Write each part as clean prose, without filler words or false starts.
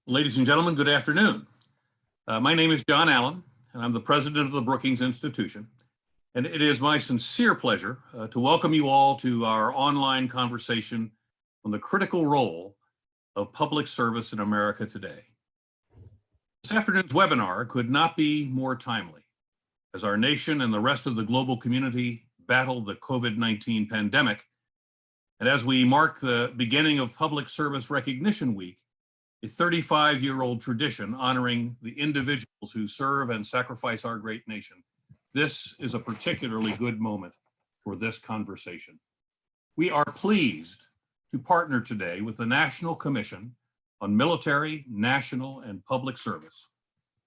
Ladies and gentlemen, good afternoon. My name is John Allen, and I'm the president of the Brookings Institution. And it is my sincere pleasure to welcome you all to our online conversation on the critical role of public service in America today. This afternoon's webinar could not be more timely as our nation and the rest of the global community battle the COVID-19 pandemic. And as we mark the beginning of Public Service Recognition Week, a 35-year-old tradition honoring the individuals who serve and sacrifice our great nation. This is a particularly good moment for this conversation. We are pleased to partner today with the National Commission on Military, National, and Public Service,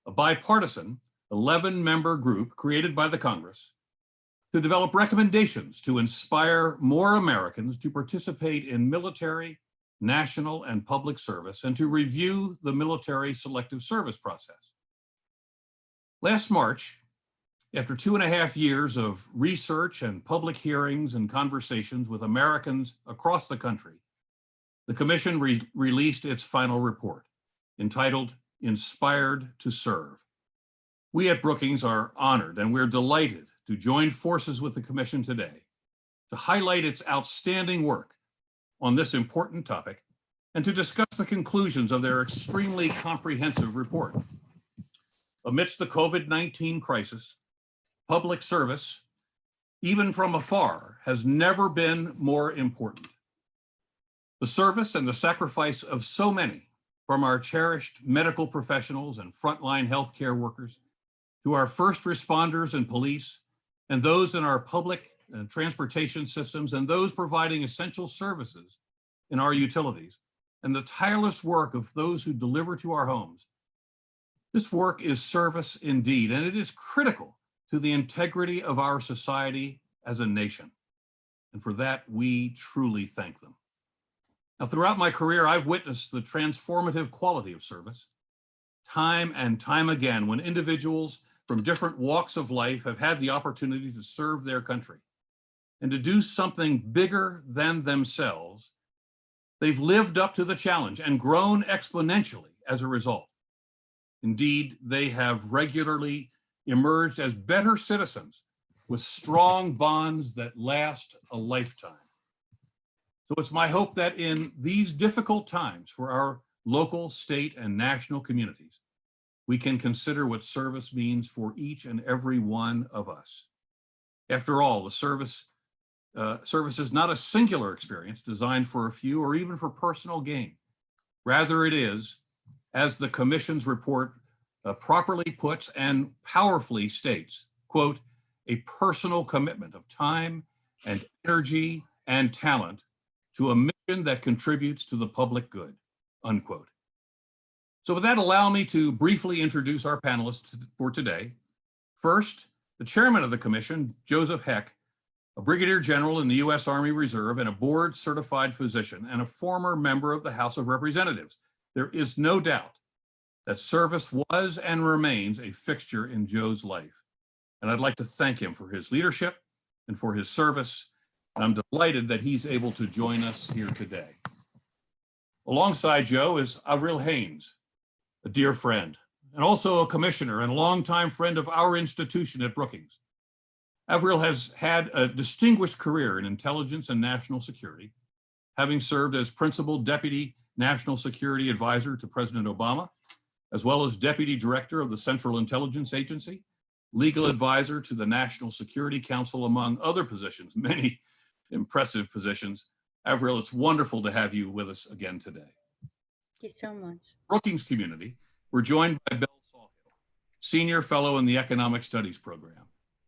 a bipartisan 11-member group created by the Congress to develop recommendations to inspire more Americans to participate in military, national, and public service, and to review the military selective service process. Last March, after 2.5 years of research and public hearings and conversations with Americans across the country, the Commission released its final report entitled Inspired to Serve. We at Brookings are honored and we're delighted to join forces with the Commission today to highlight its outstanding work on this important topic and to discuss the conclusions of their extremely comprehensive report. Amidst the COVID-19 crisis, public service, even from afar, has never been more important. The service and the sacrifice of so many, from our cherished medical professionals and frontline healthcare workers, to our first responders and police, and those in our public and transportation systems, and those providing essential services in our utilities, and the tireless work of those who deliver to our homes. This work is service indeed, and it is critical to the integrity of our society as a nation. And for that, we truly thank them. Now, throughout my career, I've witnessed the transformative quality of service time and time again when individuals from different walks of life have had the opportunity to serve their country and to do something bigger than themselves. They've lived up to the challenge and grown exponentially as a result. Indeed, they have regularly emerged as better citizens with strong bonds that last a lifetime. So it's my hope that in these difficult times for our local, state, and national communities, we can consider what service means for each and every one of us. After all, the service is not a singular experience designed for a few or even for personal gain. Rather, it is, as the Commission's report properly puts and powerfully states, quote, a personal commitment of time and energy and talent to a mission that contributes to the public good, unquote. So with that, allow me to briefly introduce our panelists for today. First, the chairman of the Commission, Joseph Heck, a brigadier general in the U.S. Army Reserve and a board certified physician and a former member of the House of Representatives. There is no doubt that service was and remains a fixture in Joe's life. And I'd like to thank him for his leadership and for his service. And I'm delighted that he's able to join us here today. Alongside Joe is Avril Haines, a dear friend, and also a commissioner and longtime friend of our institution at Brookings. Avril has had a distinguished career in intelligence and national security, having served as principal deputy national security advisor to President Obama, as well as deputy director of the Central Intelligence Agency, legal advisor to the National Security Council, among other positions, many impressive positions. Avril, it's wonderful to have you with us again today. Thank you so much. Brookings community, we're joined by Sawhill, senior fellow in the Economic Studies program,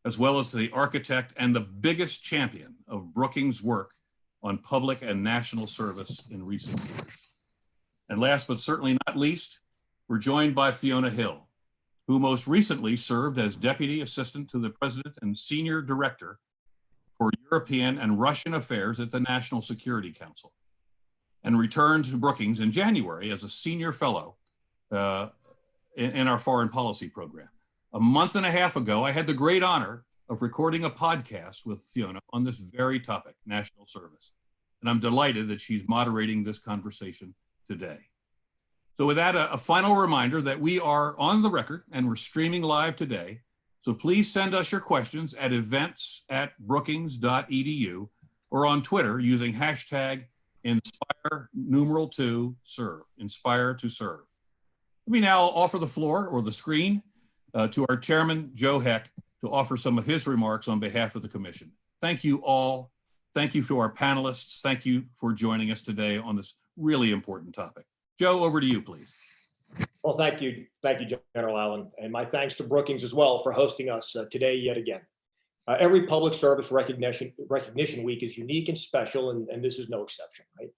as well as the architect and the biggest champion of Brookings' work on public and national service in recent years. And last but certainly not least, we're joined by Fiona Hill, who most recently served as Deputy Assistant to the President and Senior Director for European and Russian Affairs at the National Security Council, and returned to Brookings in January as a Senior Fellow in our Foreign Policy program. A month and a half ago, I had the great honor of recording a podcast with Fiona on this very topic, national service. And I'm delighted that she's moderating this conversation today. So with that, a final reminder that we are on the record and we're streaming live today. So please send us your questions at events@brookings.edu or on Twitter using hashtag #Inspire2Serve, Inspire to Serve. Let me now offer the floor or the screen to our chairman, Joe Heck, to offer some of his remarks on behalf of the commission. Thank you all. Thank you to our panelists. Thank you for joining us today on this really important topic. Joe, over to you, please. Well, thank you, General Allen, and my thanks to Brookings as well for hosting us today yet again. Every public service recognition week is unique and special, and this is no exception, right?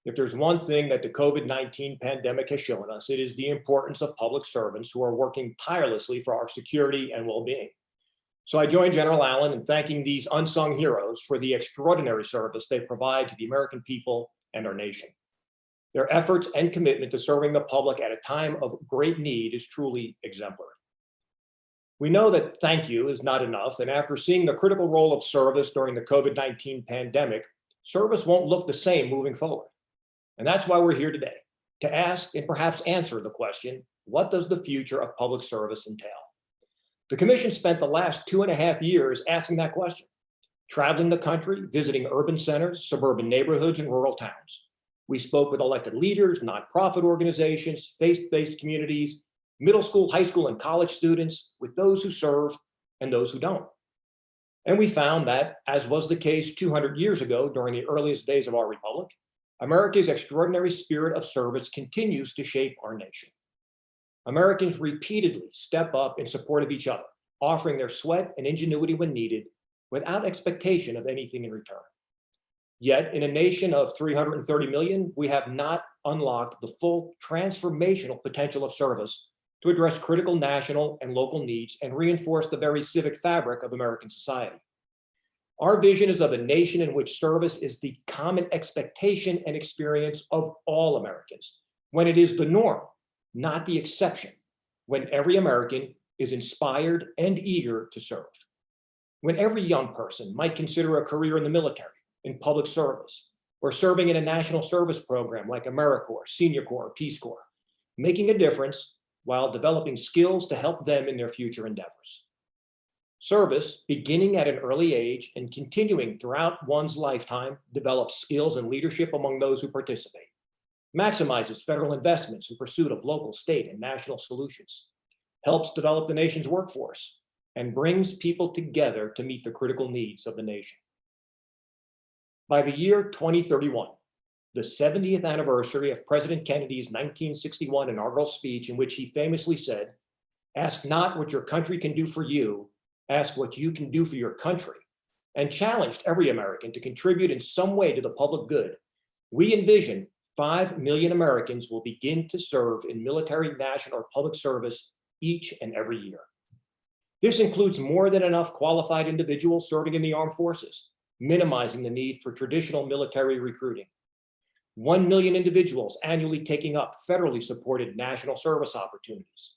If there's one thing that the COVID-19 pandemic has shown us, it is the importance of public servants who are working tirelessly for our security and well-being. So I join General Allen in thanking these unsung heroes for the extraordinary service they provide to the American people and our nation. Their efforts and commitment to serving the public at a time of great need is truly exemplary. We know that thank you is not enough, and after seeing the critical role of service during the COVID-19 pandemic, service won't look the same moving forward. And that's why we're here today, to ask and perhaps answer the question, what does the future of public service entail? The commission spent the last 2.5 years asking that question, traveling the country, visiting urban centers, suburban neighborhoods, and rural towns. We spoke with elected leaders, nonprofit organizations, faith-based communities, middle school, high school, and college students, with those who serve and those who don't. And we found that, as was the case 200 years ago during the earliest days of our republic, America's extraordinary spirit of service continues to shape our nation. Americans repeatedly step up in support of each other, offering their sweat and ingenuity when needed, without expectation of anything in return. Yet, in a nation of 330 million, we have not unlocked the full transformational potential of service to address critical national and local needs and reinforce the very civic fabric of American society. Our vision is of a nation in which service is the common expectation and experience of all Americans, when it is the norm, not the exception, when every American is inspired and eager to serve. When every young person might consider a career in the military, in public service, or serving in a national service program like AmeriCorps, Senior Corps, Peace Corps, making a difference while developing skills to help them in their future endeavors. Service, beginning at an early age and continuing throughout one's lifetime, develops skills and leadership among those who participate, maximizes federal investments in pursuit of local, state, and national solutions, helps develop the nation's workforce, and brings people together to meet the critical needs of the nation. By the year 2031, the 70th anniversary of President Kennedy's 1961 inaugural speech, in which he famously said, "Ask not what your country can do for you, ask what you can do for your country," and challenged every American to contribute in some way to the public good, we envision 5 million Americans will begin to serve in military, national, or public service each and every year. This includes more than enough qualified individuals serving in the armed forces, minimizing the need for traditional military recruiting. 1 million individuals annually taking up federally supported national service opportunities,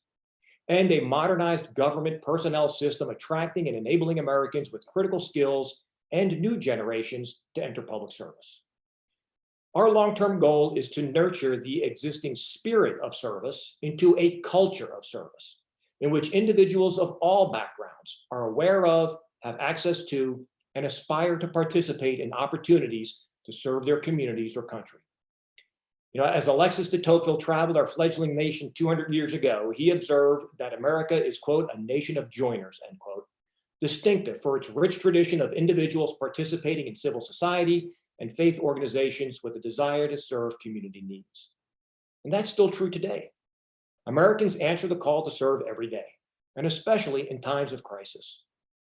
and a modernized government personnel system attracting and enabling Americans with critical skills and new generations to enter public service. Our long-term goal is to nurture the existing spirit of service into a culture of service, in which individuals of all backgrounds are aware of, have access to, and aspire to participate in opportunities to serve their communities or country. As Alexis de Tocqueville traveled our fledgling nation 200 years ago, he observed that America is, quote, "a nation of joiners," end quote, distinctive for its rich tradition of individuals participating in civil society and faith organizations with a desire to serve community needs. And that's still true today. Americans answer the call to serve every day, and especially in times of crisis.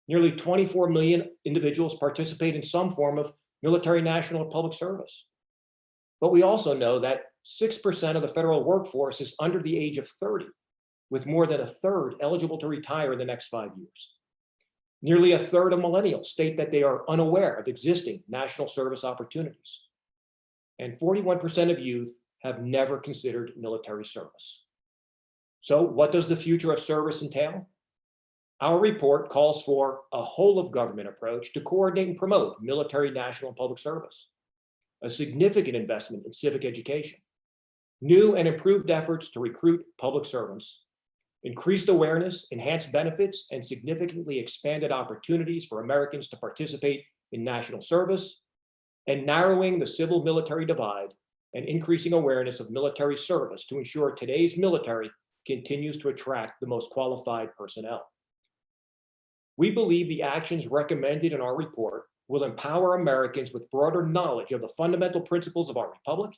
Nearly 24 million individuals participate in some form of military, national, or public service. But we also know that 6% of the federal workforce is under the age of 30, with more than a third eligible to retire in the next 5 years. Nearly a third of millennials state that they are unaware of existing national service opportunities. And 41% of youth have never considered military service. So what does the future of service entail? Our report calls for a whole of government approach to coordinate and promote military, national, and public service, a significant investment in civic education, new and improved efforts to recruit public servants, increased awareness, enhanced benefits, and significantly expanded opportunities for Americans to participate in national service, and narrowing the civil-military divide and increasing awareness of military service to ensure today's military continues to attract the most qualified personnel. We believe the actions recommended in our report will empower Americans with broader knowledge of the fundamental principles of our republic,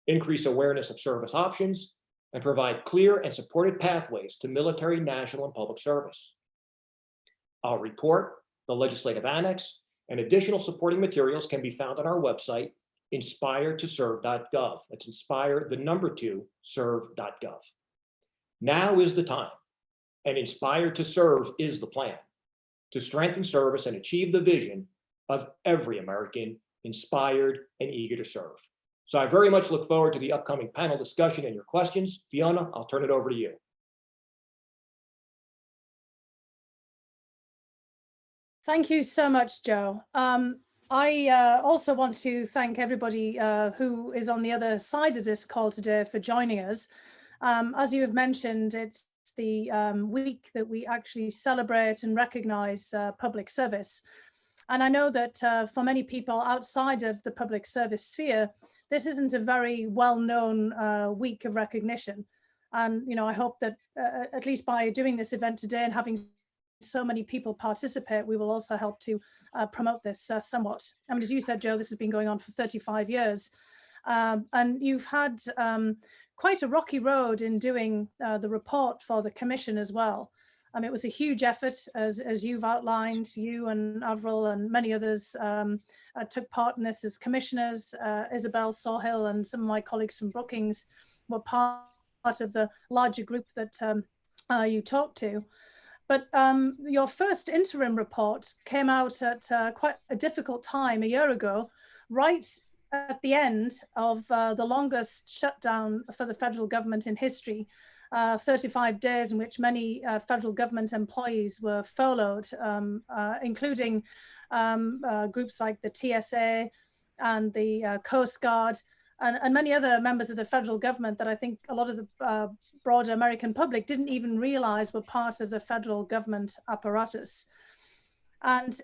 increase awareness of service options, and provide clear and supported pathways to military, national, and public service. Our report, the legislative annex, and additional supporting materials can be found on our website, inspiretoserve.gov. That's inspire2serve.gov. Now is the time, and Inspire to Serve is the plan to strengthen service and achieve the vision of every American inspired and eager to serve. So I very much look forward to the upcoming panel discussion and your questions. Fiona, I'll turn it over to you. Thank you so much, Joe. I also want to thank everybody who is on the other side of this call today for joining us. As you have mentioned, it's the week that we actually celebrate and recognize public service. And I know that for many people outside of the public service sphere, this isn't a very well-known week of recognition. And, you know, I hope that at least by doing this event today and having so many people participate, we will also help to promote this somewhat. I mean, as you said, Joe, this has been going on for 35 years. And you've had quite a rocky road in doing the report for the commission as well. It was a huge effort, as you've outlined. You and Avril and many others took part in this as commissioners. Isabel, Sawhill, and some of my colleagues from Brookings were part of the larger group that you talked to. But your first interim report came out at quite a difficult time a year ago, right at the end of the longest shutdown for the federal government in history. 35 days in which many federal government employees were furloughed, including groups like the TSA and the Coast Guard and many other members of the federal government that I think a lot of the broader American public didn't even realize were part of the federal government apparatus. And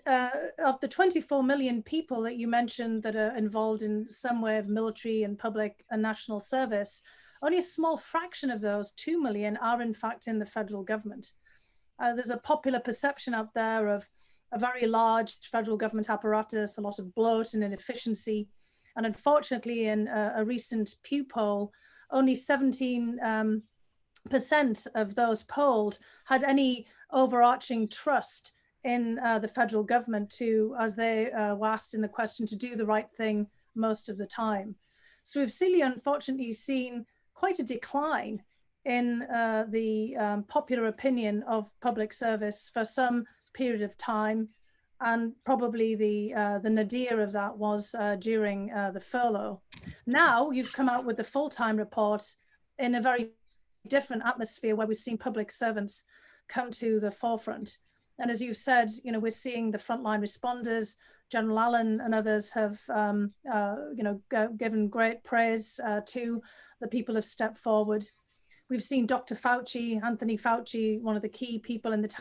of the 24 million people that you mentioned that are involved in some way of military and public and national service, only a small fraction of those, 2 million, are in fact in the federal government. There's a popular perception out there of a very large federal government apparatus, a lot of bloat and inefficiency. And unfortunately, in a recent Pew poll, only 17% of those polled had any overarching trust in the federal government to, as they were asked in the question, to do the right thing most of the time. So we've really unfortunately seen quite a decline in the popular opinion of public service for some period of time, and probably the nadir of that was during the furlough. Now you've come out with the full-time report in a very different atmosphere where we've seen public servants come to the forefront. And as you've said, you know, we're seeing the frontline responders. General Allen and others have, given great praise to the people who have stepped forward. We've seen Dr. Fauci, Anthony Fauci, one of the key people in the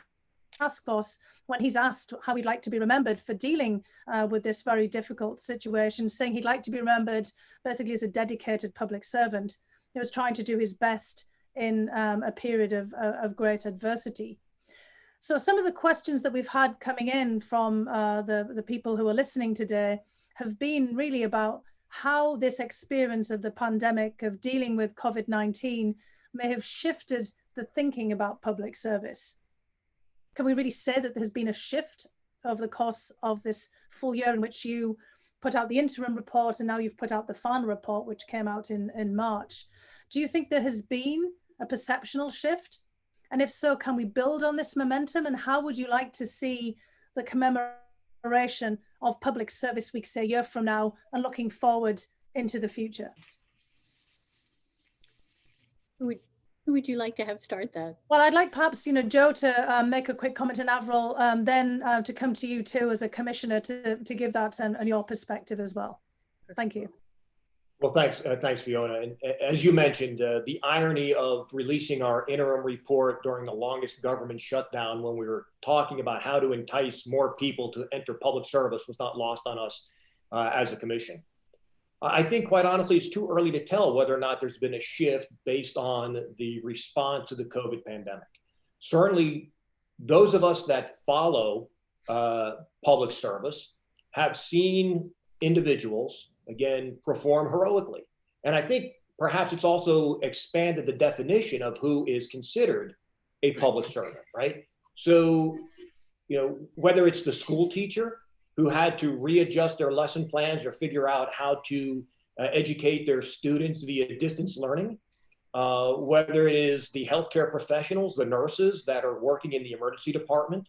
task force, when he's asked how he'd like to be remembered for dealing with this very difficult situation, saying he'd like to be remembered basically as a dedicated public servant who was trying to do his best in a period of great adversity. So some of the questions that we've had coming in from the people who are listening today have been really about how this experience of the pandemic, of dealing with COVID-19, may have shifted the thinking about public service. Can we really say that there's been a shift over the course of this full year in which you put out the interim report and now you've put out the final report, which came out in March? Do you think there has been a perceptual shift? And if so, can we build on this momentum? And how would you like to see the commemoration of Public Service Week, say, a year from now, and looking forward into the future? Who would you like to have start that? Well, I'd like perhaps, Joe to make a quick comment, and Avril, then to come to you too as a commissioner to give that and your perspective as well. Thank you. Well, thanks, Fiona. And as you mentioned, the irony of releasing our interim report during the longest government shutdown when we were talking about how to entice more people to enter public service was not lost on us as a commission. I think, quite honestly, it's too early to tell whether or not there's been a shift based on the response to the COVID pandemic. Certainly, those of us that follow public service have seen individuals, again, perform heroically. And I think perhaps it's also expanded the definition of who is considered a public servant, right? So, whether it's the school teacher who had to readjust their lesson plans or figure out how to educate their students via distance learning, whether it is the healthcare professionals, the nurses that are working in the emergency department,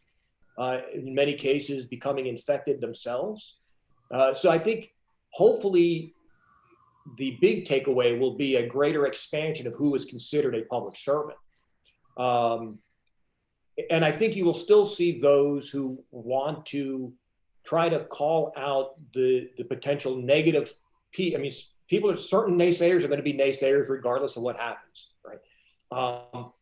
in many cases becoming infected themselves. So I think hopefully the big takeaway will be a greater expansion of who is considered a public servant. And I think you will still see those who want to try to call out the potential negative. People are certain naysayers are going to be naysayers regardless of what happens, right?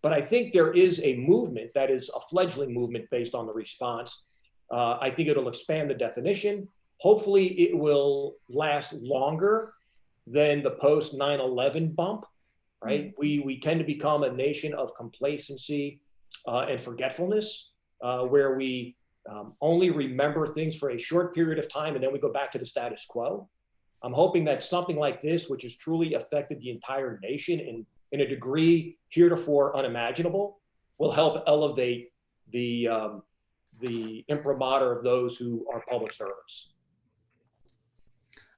But I think there is a movement that is a fledgling movement based on the response. I think it'll expand the definition. Hopefully it will last longer than the post 9/11 bump, right? We tend to become a nation of complacency and forgetfulness, where we only remember things for a short period of time and then we go back to the status quo. I'm hoping that something like this, which has truly affected the entire nation in a degree heretofore unimaginable, will help elevate the imprimatur of those who are public servants.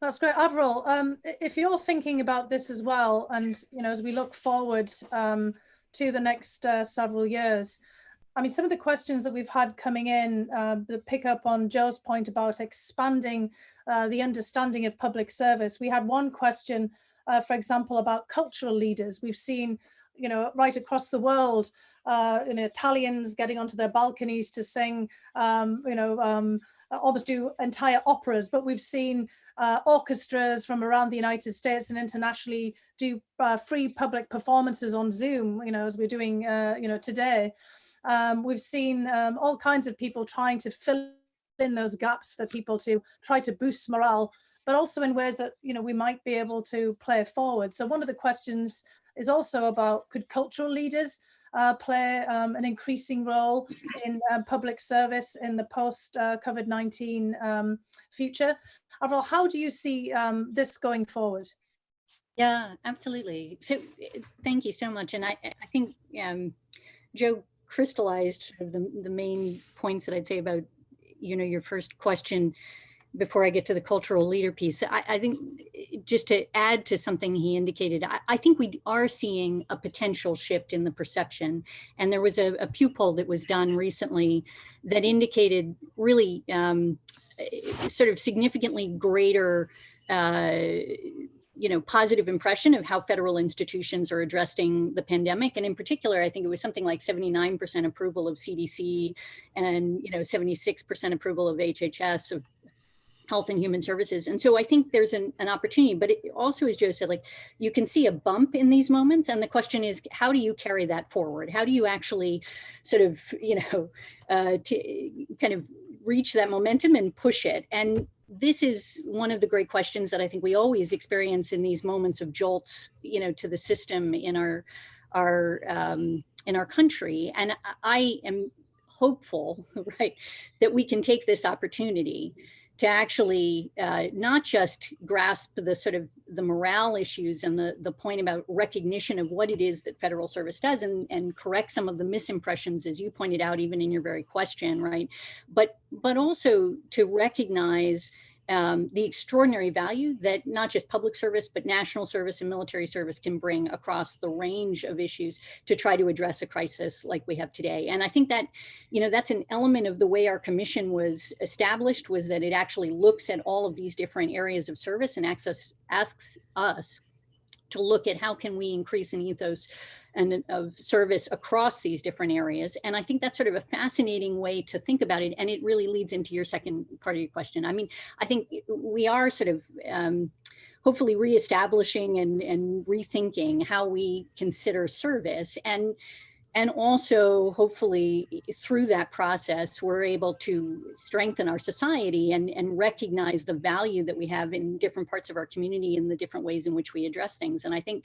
That's great. Avril, if you're thinking about this as well, and as we look forward to the next several years, I mean, some of the questions that we've had coming in that pick up on Joe's point about expanding the understanding of public service. We had one question, for example, about cultural leaders. We've seen, right across the world, Italians getting onto their balconies to sing, almost do entire operas, but we've seen orchestras from around the United States and internationally do free public performances on Zoom, as we're doing, today. We've seen all kinds of people trying to fill in those gaps for people to try to boost morale, but also in ways that, we might be able to play forward. So one of the questions is also about, could cultural leaders play an increasing role in public service in the post-COVID-19 future? Avril, how do you see this going forward? Yeah, absolutely. So thank you so much. And I think Joe crystallized the main points that I'd say about, your first question before I get to the cultural leader piece. I think just to add to something he indicated, I think we are seeing a potential shift in the perception. And there was a Pew poll that was done recently that indicated really sort of significantly greater positive impression of how federal institutions are addressing the pandemic. And in particular, I think it was something like 79% approval of CDC and 76% approval of HHS, of Health and Human Services. And so I think there's an opportunity, but it also, as Joe said, you can see a bump in these moments. And the question is, how do you carry that forward? How do you actually sort of, kind of reach that momentum and push it? And this is one of the great questions that I think we always experience in these moments of jolts, to the system in our country. And I am hopeful, right, that we can take this opportunity to actually not just grasp the sort of the morale issues and the point about recognition of what it is that federal service does and correct some of the misimpressions, as you pointed out, even in your very question, right? But also to recognize the extraordinary value that not just public service, but national service and military service can bring across the range of issues to try to address a crisis like we have today. And I think that, that's an element of the way our commission was established, was that it actually looks at all of these different areas of service and asks us to look at how can we increase an ethos and of service across these different areas. And I think that's sort of a fascinating way to think about it. And it really leads into your second part of your question. I mean, I think we are sort of hopefully reestablishing and rethinking how we consider service. And also, hopefully, through that process, we're able to strengthen our society and recognize the value that we have in different parts of our community and the different ways in which we address things. And I think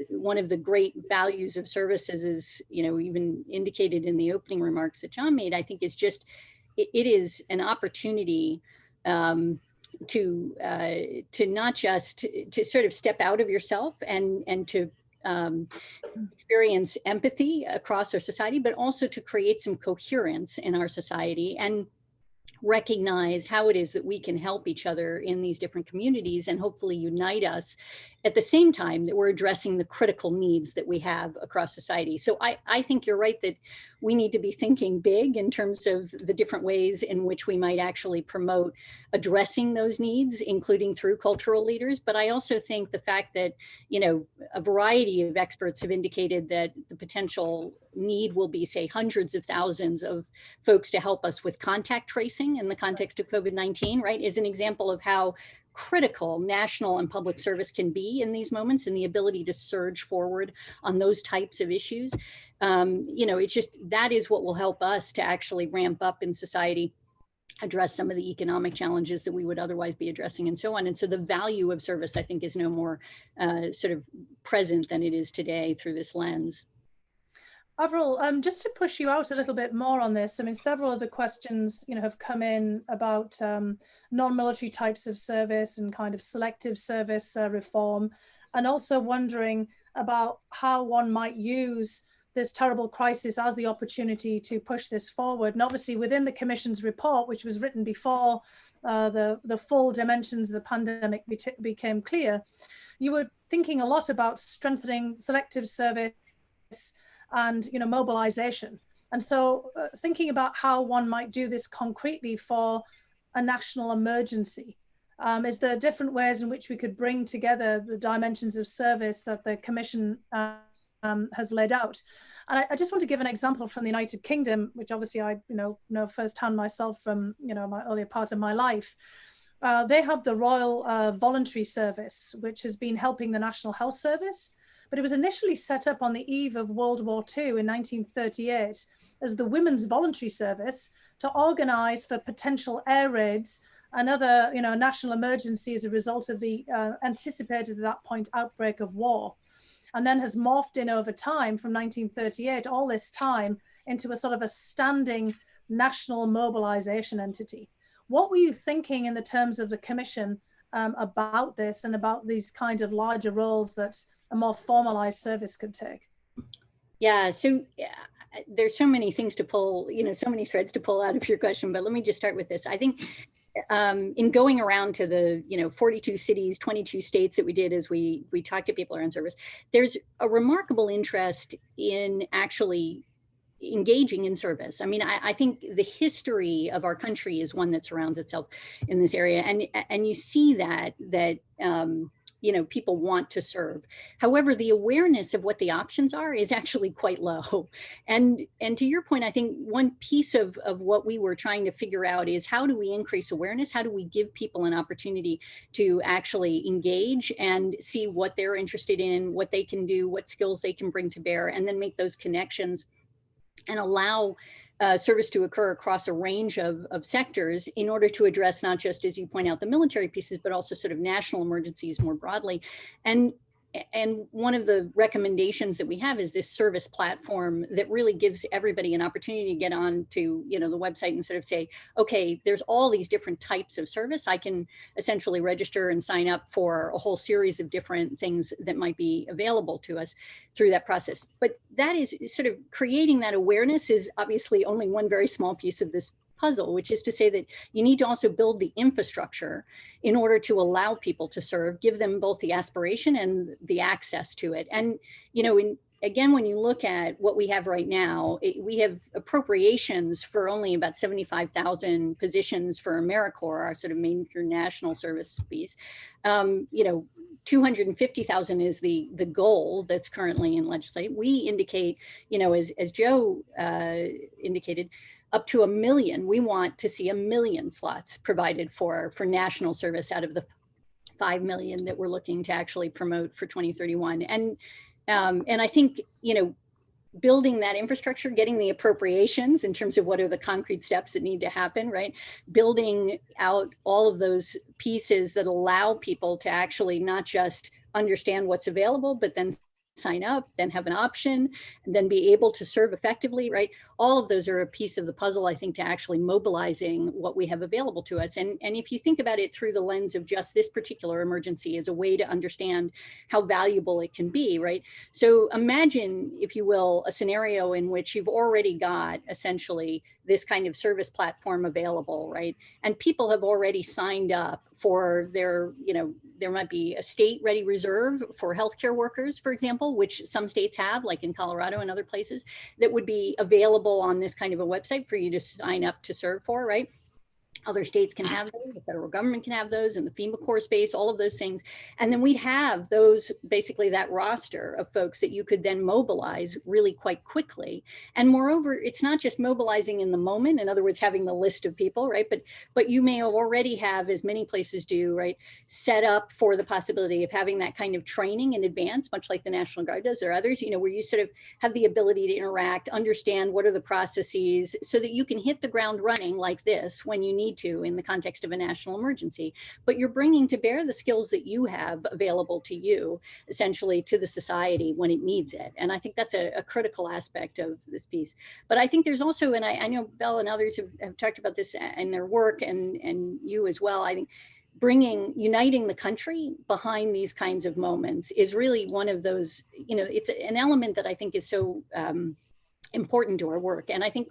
one of the great values of services is, even indicated in the opening remarks that John made, I think is just, it is an opportunity to not just to sort of step out of yourself and to experience empathy across our society, but also to create some coherence in our society and recognize how it is that we can help each other in these different communities and hopefully unite us at the same time that we're addressing the critical needs that we have across society. So I think you're right that we need to be thinking big in terms of the different ways in which we might actually promote addressing those needs, including through cultural leaders. But I also think the fact that, a variety of experts have indicated that the potential need will be, say, hundreds of thousands of folks to help us with contact tracing in the context of COVID-19, right, is an example of how critical national and public service can be in these moments, and the ability to surge forward on those types of issues. It's just, that is what will help us to actually ramp up in society, address some of the economic challenges that we would otherwise be addressing, and so on. And so the value of service, I think, is no more sort of present than it is today through this lens. Avril, just to push you out a little bit more on this, I mean, several of the questions, have come in about non-military types of service and kind of selective service reform, and also wondering about how one might use this terrible crisis as the opportunity to push this forward. And obviously within the Commission's report, which was written before the full dimensions of the pandemic became clear, you were thinking a lot about strengthening selective service and mobilization. And so thinking about how one might do this concretely for a national emergency, is there different ways in which we could bring together the dimensions of service that the Commission has laid out? And I just want to give an example from the United Kingdom, which obviously I know firsthand myself from my earlier part of my life. They have the Royal Voluntary Service, which has been helping the National Health Service. But it was initially set up on the eve of World War II in 1938 as the Women's Voluntary Service to organize for potential air raids and other, national emergency as a result of the anticipated at that point outbreak of war. And then has morphed in over time from 1938, all this time, into a sort of a standing national mobilization entity. What were you thinking in the terms of the Commission about this and about these kind of larger roles that a more formalized service could take? Yeah, so there's so many things to pull, so many threads to pull out of your question, but let me just start with this. I think in going around to the 42 cities, 22 states that we did as we talked to people around service, there's a remarkable interest in actually engaging in service. I mean, I think the history of our country is one that surrounds itself in this area, and you see that people want to serve. However, the awareness of what the options are is actually quite low. And to your point, I think one piece of what we were trying to figure out is how do we increase awareness? How do we give people an opportunity to actually engage and see what they're interested in, what they can do, what skills they can bring to bear, and then make those connections and allow service to occur across a range of sectors in order to address not just, as you point out, the military pieces, but also sort of national emergencies more broadly. And one of the recommendations that we have is this service platform that really gives everybody an opportunity to get on to the website and sort of say, okay, there's all these different types of service. I can essentially register and sign up for a whole series of different things that might be available to us through that process. But that is sort of creating that awareness is obviously only one very small piece of this puzzle, which is to say that you need to also build the infrastructure in order to allow people to serve, give them both the aspiration and the access to it. And, again, when you look at what we have right now, we have appropriations for only about 75,000 positions for AmeriCorps, our sort of major national service piece. 250,000 is the goal that's currently in legislation. We indicate, as Joe indicated, up to 1 million. We want to see 1 million slots provided for national service out of the 5 million that we're looking to actually promote for 2031. And I think, you know, building that infrastructure, getting the appropriations in terms of what are the concrete steps that need to happen, right? Building out all of those pieces that allow people to actually not just understand what's available, but then sign up, then have an option, and then be able to serve effectively, right? All of those are a piece of the puzzle, I think, to actually mobilizing what we have available to us. And if you think about it through the lens of just this particular emergency as a way to understand how valuable it can be, right? So imagine, if you will, a scenario in which you've already got essentially this kind of service platform available, right? And people have already signed up for their, you know, there might be a state-ready reserve for healthcare workers, for example, which some states have, like in Colorado and other places, that would be available on this kind of a website for you to sign up to serve for, right? Other states can have those, the federal government can have those, and the FEMA core space, all of those things. And then we'd have those, basically that roster of folks that you could then mobilize really quite quickly. And moreover, it's not just mobilizing in the moment, in other words, having the list of people, right? But you may already have, as many places do, right, set up for the possibility of having that kind of training in advance, much like the National Guard does or others, you know, where you sort of have the ability to interact, understand what are the processes, so that you can hit the ground running like this when you need to in the context of a national emergency, but you're bringing to bear the skills that you have available to you, essentially, to the society when it needs it. And I think that's a critical aspect of this piece. But I think there's also, and I know Belle and others have talked about this in their work, and you as well, I think uniting the country behind these kinds of moments is really one of those, you know, it's an element that I think is so important to our work. And I think,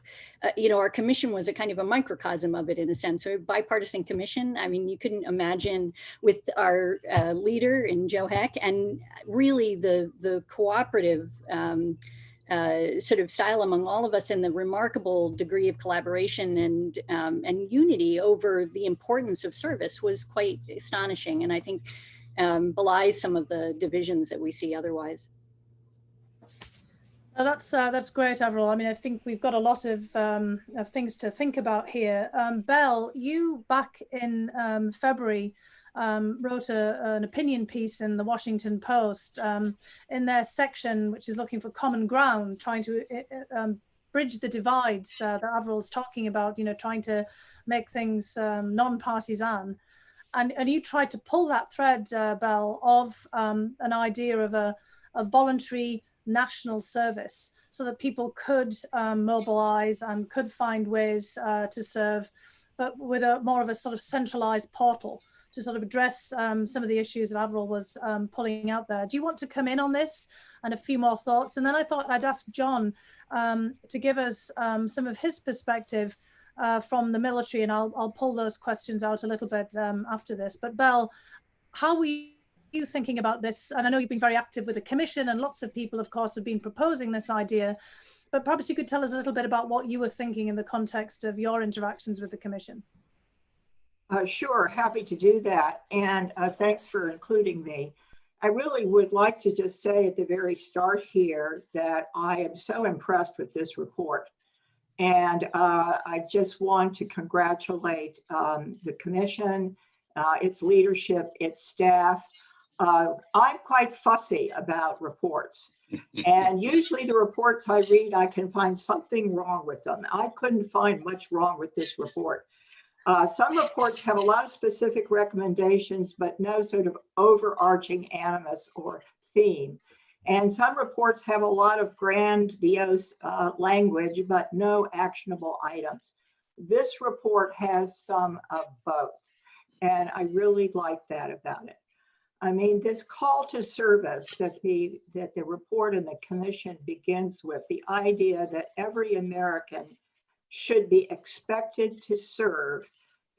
you know, our commission was a kind of a microcosm of it, in a sense. So a bipartisan commission, I mean, you couldn't imagine, with our leader in Joe Heck, and really the cooperative sort of style among all of us, and the remarkable degree of collaboration and unity over the importance of service was quite astonishing. And I think belies some of the divisions that we see otherwise. Oh, that's great, Avril. I mean, I think we've got a lot of things to think about here. Belle, you back in February wrote an opinion piece in the Washington Post in their section, which is looking for common ground, trying to bridge the divides that Avril's talking about, you know, trying to make things non-partisan. And you tried to pull that thread, Belle, of an idea of a voluntary national service, so that people could mobilize and could find ways to serve, but with more of a sort of centralized portal to sort of address some of the issues that Avril was pulling out there. Do you want to come in on this and a few more thoughts? And then I thought I'd ask John to give us some of his perspective from the military, and I'll pull those questions out a little bit after this. But Belle, how are you thinking about this? And I know you've been very active with the commission, and lots of people, of course, have been proposing this idea, but perhaps you could tell us a little bit about what you were thinking in the context of your interactions with the commission. Sure, happy to do that. And thanks for including me. I really would like to just say at the very start here that I am so impressed with this report. And I just want to congratulate the commission, its leadership, its staff. I'm quite fussy about reports. And usually the reports I read, I can find something wrong with them. I couldn't find much wrong with this report. Some reports have a lot of specific recommendations, but no sort of overarching animus or theme. And some reports have a lot of grandiose language, but no actionable items. This report has some of both, and I really like that about it. I mean, this call to service that the report and the commission begins with, the idea that every American should be expected to serve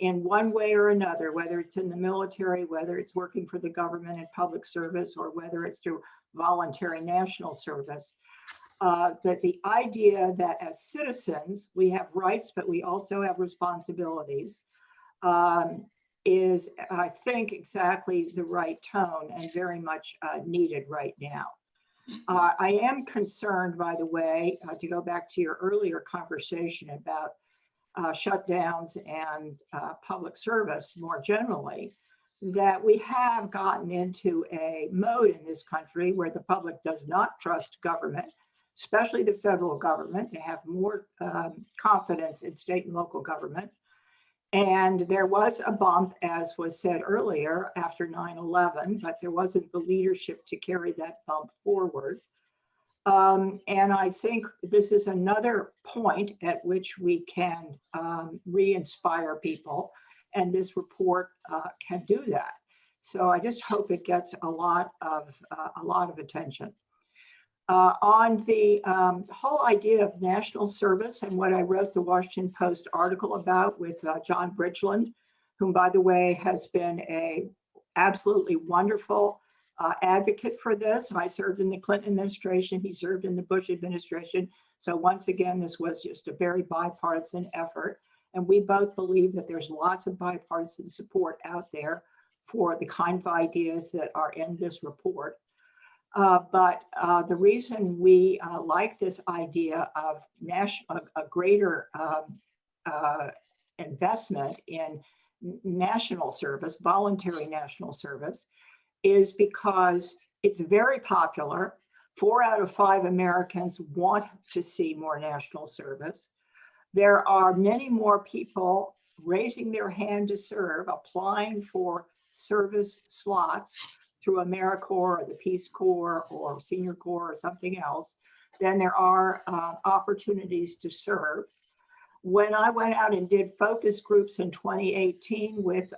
in one way or another, whether it's in the military, whether it's working for the government in public service, or whether it's through voluntary national service, that the idea that as citizens, we have rights, but we also have responsibilities, is, I think, exactly the right tone and very much needed right now. I am concerned, by the way, to go back to your earlier conversation about shutdowns and public service more generally, that we have gotten into a mode in this country where the public does not trust government, especially the federal government. They have more confidence in state and local government. And there was a bump, as was said earlier, after 9/11, but there wasn't the leadership to carry that bump forward. And I think this is another point at which we can re-inspire people, and this report can do that. So I just hope it gets a lot of attention. On the whole idea of national service and what I wrote the Washington Post article about with John Bridgeland, whom, by the way, has been a absolutely wonderful advocate for this. I served in the Clinton administration. He served in the Bush administration. So once again, this was just a very bipartisan effort. And we both believe that there's lots of bipartisan support out there for the kind of ideas that are in this report. But the reason we like this idea of a greater investment in national service, voluntary national service, is because it's very popular. 4 out of 5 Americans want to see more national service. There are many more people raising their hand to serve, applying for service slots through AmeriCorps or the Peace Corps or Senior Corps or something else than there are opportunities to serve. When I went out and did focus groups in 2018 with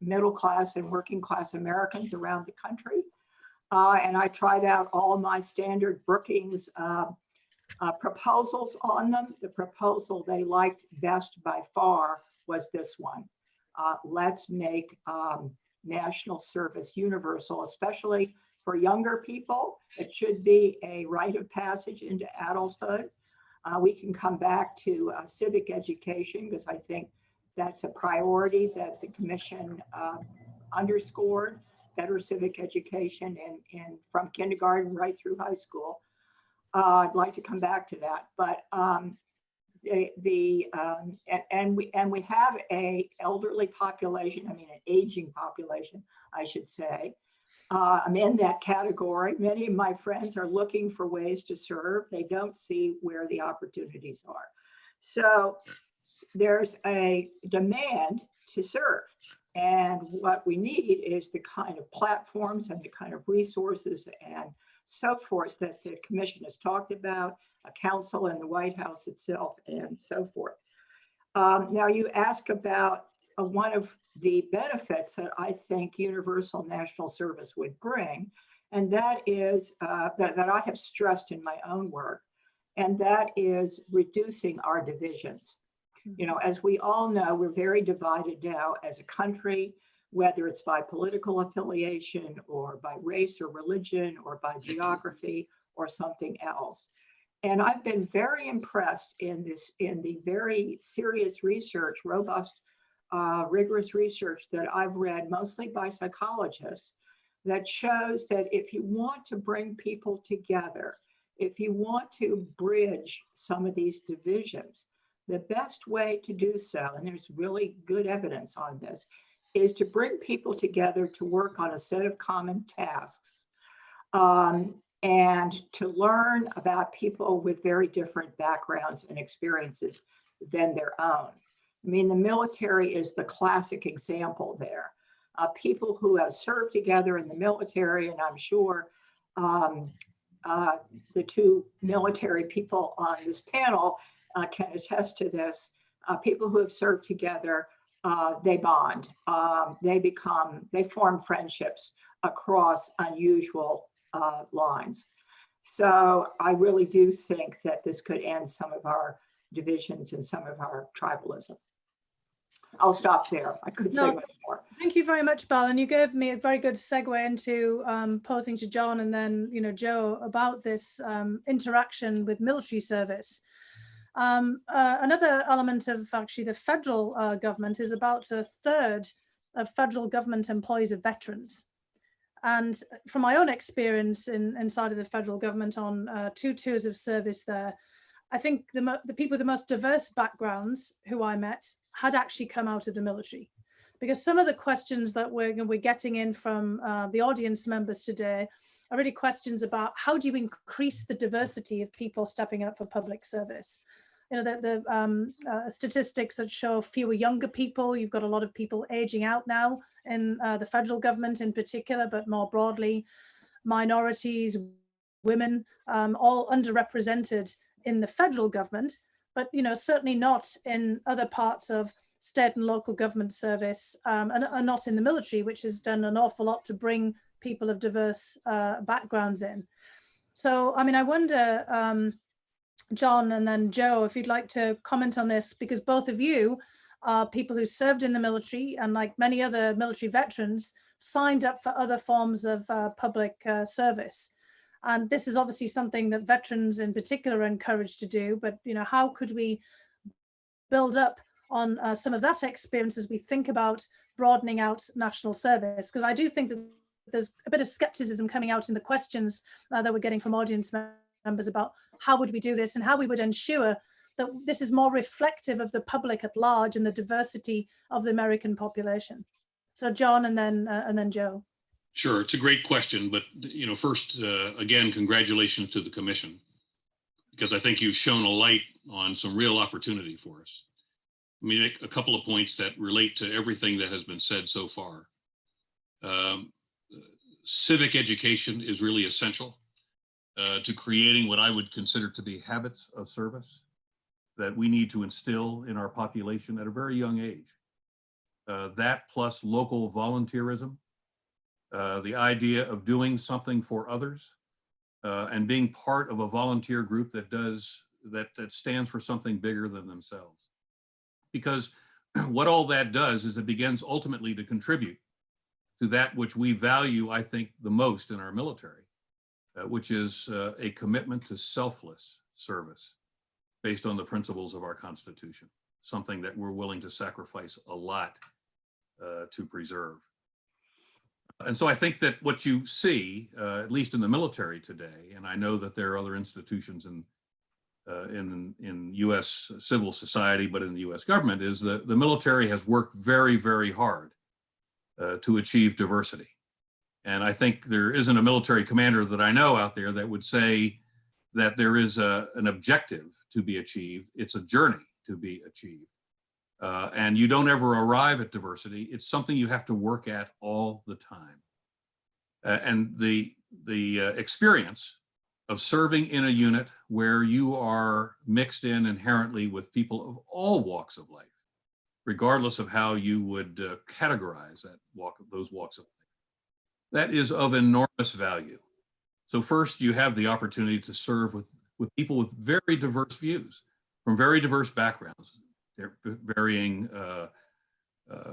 middle class and working class Americans around the country, and I tried out all my standard Brookings proposals on them, the proposal they liked best by far was this one. Let's make national service universal, especially for younger people. It should be a rite of passage into adulthood. We can come back to civic education because I think that's a priority that the commission underscored, better civic education and from kindergarten right through high school. I'd like to come back to that, but we have a elderly population, I mean an aging population, I should say. I'm in that category. Many of my friends are looking for ways to serve. They don't see where the opportunities are. So there's a demand to serve. And what we need is the kind of platforms and the kind of resources and so forth that the commission has talked about, a council and the White House itself, and so forth. Now you ask about one of the benefits that I think universal national service would bring, and that is that I have stressed in my own work, and that is reducing our divisions. You know, as we all know, we're very divided now as a country, whether it's by political affiliation or by race or religion or by geography or something else. And I've been very impressed in the very serious research, robust, rigorous research that I've read, mostly by psychologists, that shows that if you want to bring people together, if you want to bridge some of these divisions, the best way to do so, and there's really good evidence on this, is to bring people together to work on a set of common tasks and to learn about people with very different backgrounds and experiences than their own. I mean, the military is the classic example there. People who have served together in the military, and I'm sure the two military people on this panel can attest to this. People who have served together, they bond, they form friendships across unusual lines. So I really do think that this could end some of our divisions and some of our tribalism. I'll stop there. I could say much more. Thank you very much, Bal. And you gave me a very good segue into posing to John and then, Joe, about this interaction with military service. Another element of actually the federal government is about 1/3 of federal government employees are veterans. And from my own experience inside of the federal government on 2 tours of service there, I think the people with the most diverse backgrounds who I met had actually come out of the military. because some of the questions that we're getting in from the audience members today are really questions about how do you increase the diversity of people stepping up for public service. You know, the statistics that show fewer younger people, you've got a lot of people aging out now in the federal government in particular, but more broadly, minorities, women, all underrepresented in the federal government, but certainly not in other parts of state and local government service, and not in the military, which has done an awful lot to bring people of diverse backgrounds in. So, I mean, I wonder, John and then Joe, if you'd like to comment on this, because both of you are people who served in the military and, like many other military veterans, signed up for other forms of public service. And this is obviously something that veterans in particular are encouraged to do, but how could we build up on some of that experience as we think about broadening out national service? Because I do think that there's a bit of skepticism coming out in the questions that we're getting from audience members about how would we do this and how we would ensure that this is more reflective of the public at large and the diversity of the American population. So John and then Joe. Sure, it's a great question, but first, again, congratulations to the commission, because I think you've shown a light on some real opportunity for us. Let me make a couple of points that relate to everything that has been said so far. Civic education is really essential to creating what I would consider to be habits of service that we need to instill in our population at a very young age. That plus local volunteerism, the idea of doing something for others, and being part of a volunteer group that stands for something bigger than themselves. Because what all that does is it begins ultimately to contribute to that which we value, I think, the most in our military, which is a commitment to selfless service based on the principles of our Constitution, something that we're willing to sacrifice a lot to preserve. And so I think that what you see, at least in the military today, and I know that there are other institutions in U.S. civil society, but in the U.S. government, is that the military has worked very, very hard to achieve diversity. And I think there isn't a military commander that I know out there that would say that there is an objective to be achieved. It's a journey to be achieved. And you don't ever arrive at diversity. It's something you have to work at all the time. And the experience of serving in a unit where you are mixed in inherently with people of all walks of life, regardless of how you would categorize those walks of life, that is of enormous value. So first, you have the opportunity to serve with people with very diverse views, from very diverse backgrounds, varying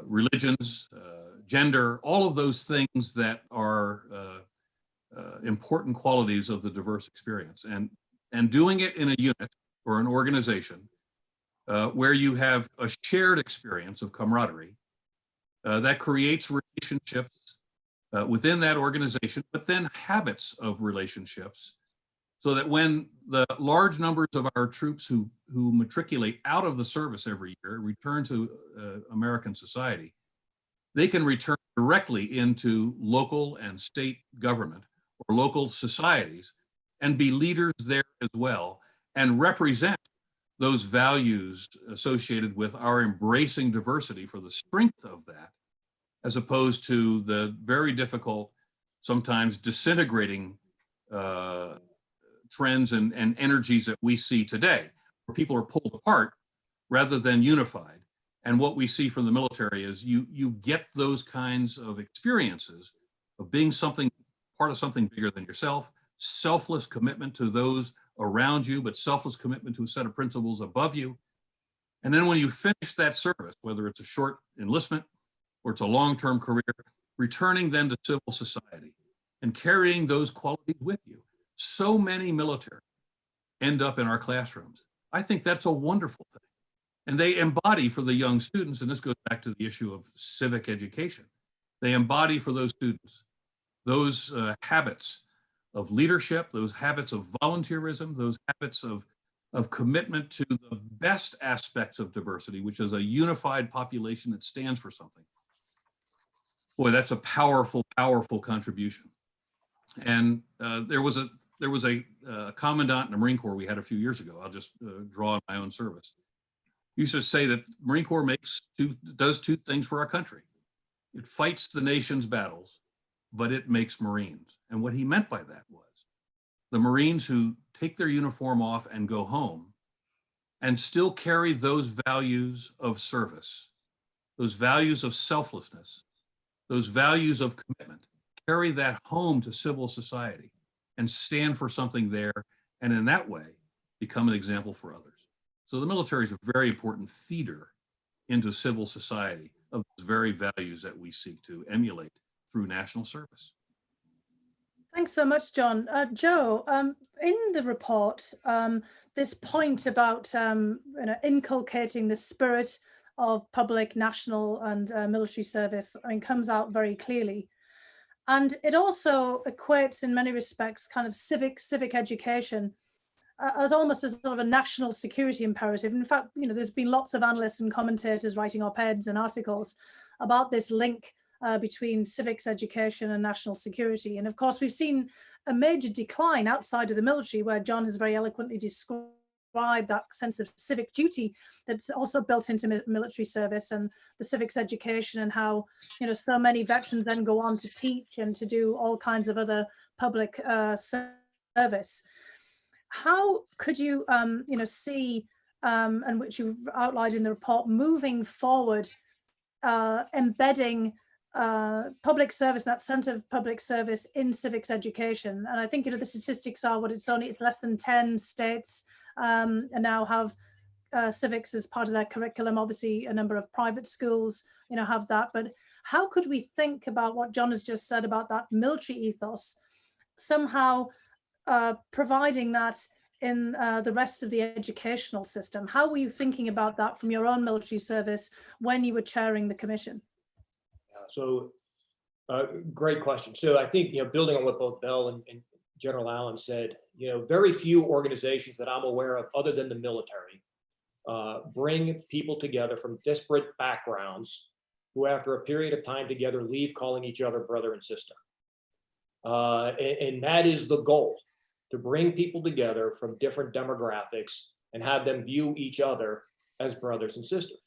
religions, gender, all of those things that are important qualities of the diverse experience, and doing it in a unit or an organization where you have a shared experience of camaraderie that creates relationships within that organization, but then habits of relationships, so that when the large numbers of our troops who matriculate out of the service every year return to American society, they can return directly into local and state government or local societies and be leaders there as well, and represent those values associated with our embracing diversity for the strength of that, as opposed to the very difficult, sometimes disintegrating trends and energies that we see today, where people are pulled apart rather than unified. And what we see from the military is you get those kinds of experiences of being part of something bigger than yourself, selfless commitment to those around you, but selfless commitment to a set of principles above you. And then when you finish that service, whether it's a short enlistment or it's a long-term career, returning then to civil society and carrying those qualities with you. So many military end up in our classrooms. I think that's a wonderful thing. And they embody for the young students, and this goes back to the issue of civic education, they embody for those students those habits of leadership, those habits of volunteerism, those habits of commitment to the best aspects of diversity, which is a unified population that stands for something. Boy, that's a powerful, powerful contribution. And there was a commandant in the Marine Corps we had a few years ago. I'll just draw on my own service. He used to say that Marine Corps does two things for our country. It fights the nation's battles, but it makes Marines. And what he meant by that was the Marines who take their uniform off and go home and still carry those values of service, those values of selflessness, those values of commitment, carry that home to civil society and stand for something there, and in that way become an example for others. So the military is a very important feeder into civil society of those very values that we seek to emulate through national service. Thanks so much, John. Joe, in the report, this point about inculcating the spirit of public, national, and military service, comes out very clearly. And it also equates, in many respects, kind of civic education as almost as sort of a national security imperative. In fact, there's been lots of analysts and commentators writing op-eds and articles about this link between civics education and national security. And of course, we've seen a major decline outside of the military, where John has very eloquently described that sense of civic duty that's also built into military service, and the civics education, and how so many veterans then go on to teach and to do all kinds of other public service. How could you see, and which you've outlined in the report, moving forward, embedding public service, that sense of public service in civics education? And I think the statistics are what it's less than 10 states and now have civics as part of their curriculum. Obviously, a number of private schools have that. But how could we think about what John has just said about that military ethos, somehow providing that in the rest of the educational system? How were you thinking about that from your own military service when you were chairing the commission? So great question. So I think, building on what both Bell and General Allen said, very few organizations that I'm aware of other than the military bring people together from disparate backgrounds who, after a period of time together, leave calling each other brother and sister. And that is the goal, to bring people together from different demographics and have them view each other as brothers and sisters.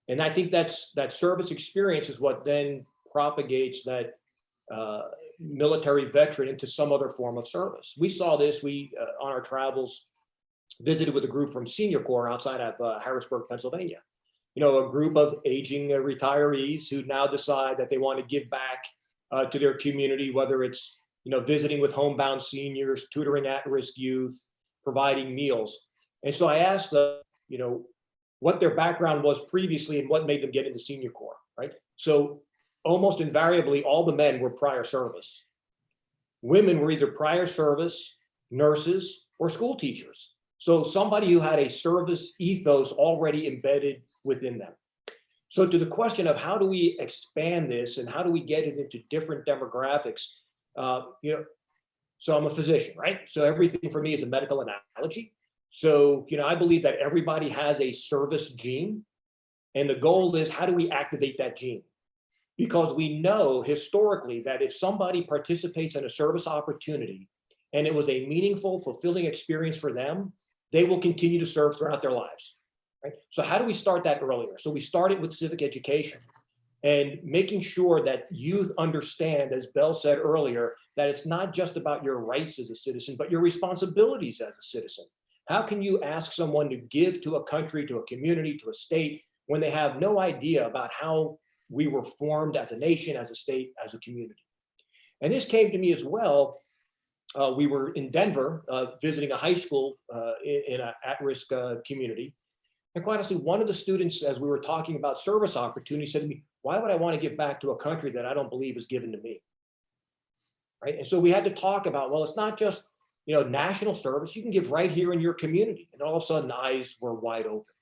And I think that service experience is what then propagates that military veteran into some other form of service. We saw this, on our travels, visited with a group from Senior Corps outside of Harrisburg, Pennsylvania. A group of aging retirees who now decide that they want to give back to their community, whether it's, visiting with homebound seniors, tutoring at-risk youth, providing meals. And so I asked them, what their background was previously and what made them get into Senior Corps, right? So almost invariably, all the men were prior service. Women were either prior service, nurses, or school teachers. So somebody who had a service ethos already embedded within them. So to the question of how do we expand this and how do we get it into different demographics, so I'm a physician, right? So everything for me is a medical analogy. So, I believe that everybody has a service gene, and the goal is, how do we activate that gene? Because we know historically that if somebody participates in a service opportunity and it was a meaningful, fulfilling experience for them, they will continue to serve throughout their lives, right? So how do we start that earlier? So we started with civic education and making sure that youth understand, as Bell said earlier, that it's not just about your rights as a citizen, but your responsibilities as a citizen. How can you ask someone to give to a country, to a community, to a state, when they have no idea about how we were formed as a nation, as a state, as a community? And this came to me as well. We were in Denver visiting a high school in an at-risk community. And quite honestly, one of the students, as we were talking about service opportunities, said to me, why would I want to give back to a country that I don't believe is given to me? Right? And so we had to talk about, well, it's not just national service, you can give right here in your community. And all of a sudden, eyes were wide open,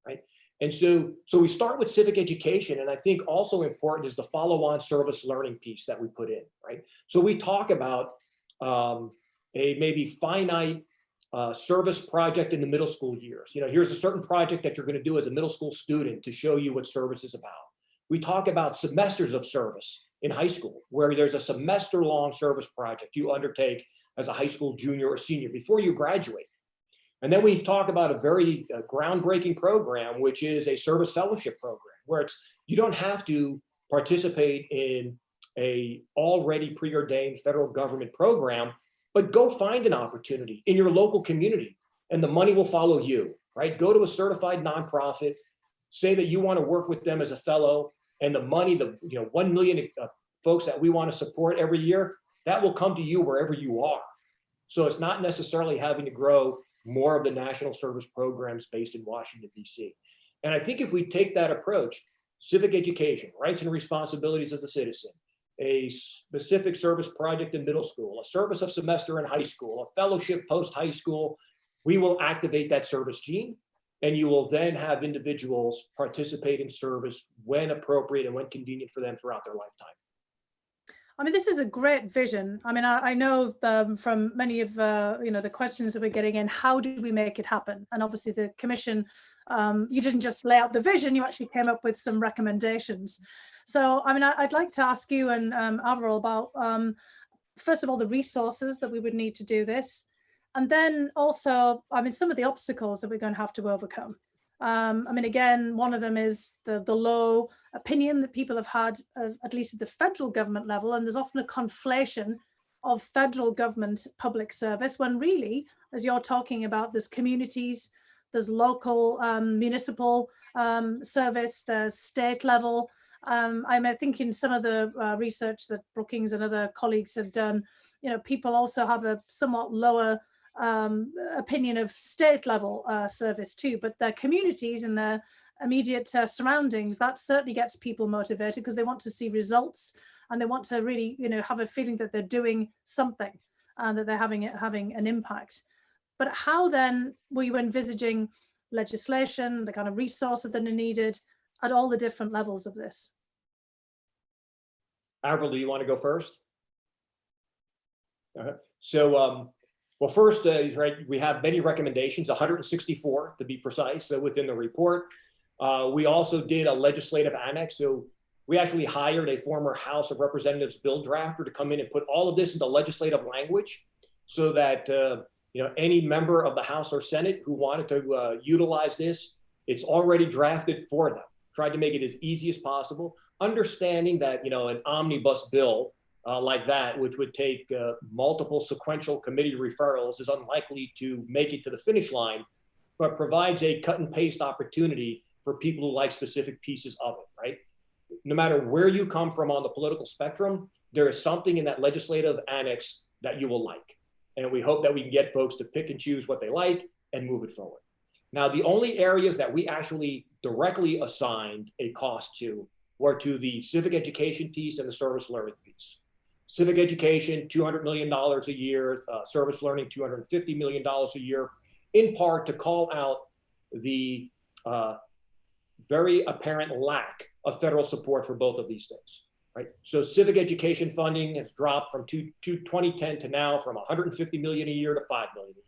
right? And so we start with civic education. And I think also important is the follow-on service learning piece that we put in, right? So we talk about a maybe finite service project in the middle school years. Here's a certain project that you're going to do as a middle school student to show you what service is about. We talk about semesters of service in high school, where there's a semester-long service project you undertake as a high school junior or senior before you graduate. And then we talk about a very groundbreaking program, which is a service fellowship program, where you don't have to participate in a already preordained federal government program, but go find an opportunity in your local community and the money will follow you, right? Go to a certified nonprofit, say that you want to work with them as a fellow, and the money, the 1 million folks that we want to support every year, that will come to you wherever you are. So it's not necessarily having to grow more of the national service programs based in Washington, D.C. And I think if we take that approach, civic education, rights and responsibilities as a citizen, a specific service project in middle school, a service of semester in high school, a fellowship post-high school, we will activate that service gene, and you will then have individuals participate in service when appropriate and when convenient for them throughout their lifetime. I mean, this is a great vision. I mean, I know from many of the questions that we're getting in, how do we make it happen? And obviously the commission, you didn't just lay out the vision, you actually came up with some recommendations. So, I mean, I'd like to ask you and Avril about, first of all, the resources that we would need to do this. And then also, I mean, some of the obstacles that we're going to have to overcome. I mean, again, one of them is the low opinion that people have had, at least at the federal government level. And there's often a conflation of federal government public service when really, as you're talking about, there's communities, there's local municipal service, there's state level. I think in some of the research that Brookings and other colleagues have done, people also have a somewhat lower opinion of state level service too, but their communities and their immediate surroundings, that certainly gets people motivated because they want to see results and they want to really, have a feeling that they're doing something and that they're having an impact. But how then were you envisaging legislation, the kind of resources that are needed at all the different levels of this? Avril, do you want to go first? So, well, first, right, we have many recommendations, 164 to be precise, within the report. We also did a legislative annex. So we actually hired a former House of Representatives bill drafter to come in and put all of this into legislative language so that any member of the House or Senate who wanted to utilize this, it's already drafted for them. Tried to make it as easy as possible, understanding that an omnibus bill like that, which would take multiple sequential committee referrals, is unlikely to make it to the finish line, but provides a cut and paste opportunity for people who like specific pieces of it, right? No matter where you come from on the political spectrum, there is something in that legislative annex that you will like. And we hope that we can get folks to pick and choose what they like and move it forward. Now, the only areas that we actually directly assigned a cost to were to the civic education piece and the service learning piece. Civic education, $200 million a year, service learning, $250 million a year, in part to call out the very apparent lack of federal support for both of these things, right? So civic education funding has dropped from 2010 to now from $150 million a year to $5 million a year.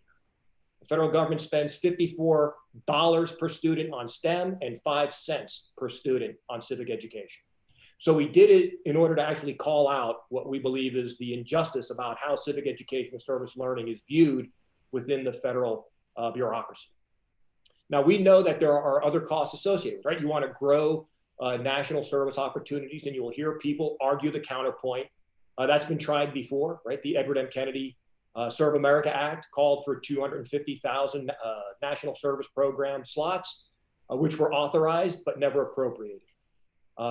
The federal government spends $54 per student on STEM and 5 cents per student on civic education. So we did it in order to actually call out what we believe is the injustice about how civic education and service learning is viewed within the federal bureaucracy. Now, we know that there are other costs associated, right? You want to grow national service opportunities, and you will hear people argue the counterpoint. That's been tried before, right? The Edward M. Kennedy Serve America Act called for 250,000 national service program slots, which were authorized but never appropriated.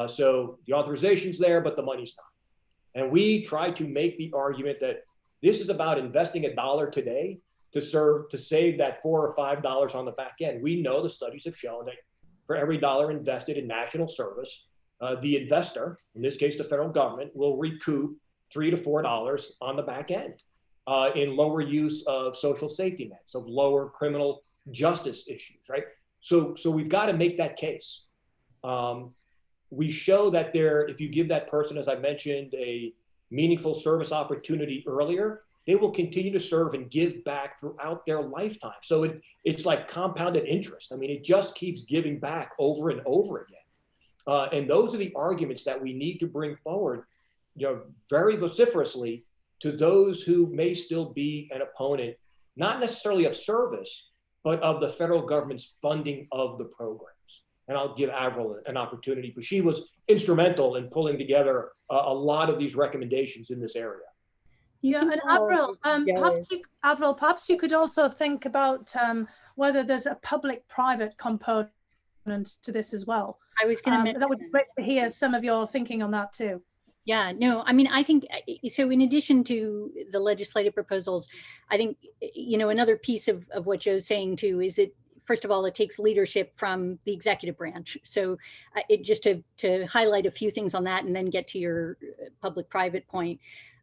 So the authorization's there, but the money's not. And we try to make the argument that this is about investing $1 today to save that $4 or $5 on the back end. We know the studies have shown that for every dollar invested in national service, the investor, in this case the federal government, will recoup $3 to $4 on the back end in lower use of social safety nets, of lower criminal justice issues, right? So we've got to make that case. We show that if you give that person, as I mentioned, a meaningful service opportunity earlier, they will continue to serve and give back throughout their lifetime. So it's like compounded interest. I mean, it just keeps giving back over and over again. And those are the arguments that we need to bring forward, very vociferously to those who may still be an opponent, not necessarily of service, but of the federal government's funding of the programs. And I'll give Avril an opportunity, because she was instrumental in pulling together a lot of these recommendations in this area. Yeah, and Avril, perhaps you could also think about whether there's a public-private component to this as well. I was going to mention that would be great to hear some of your thinking on that too. Yeah, no, I mean, I think, so in addition to the legislative proposals, I think, another piece of what Joe's saying too is that, first of all, it takes leadership from the executive branch. So just to highlight a few things on that and then get to your public-private point,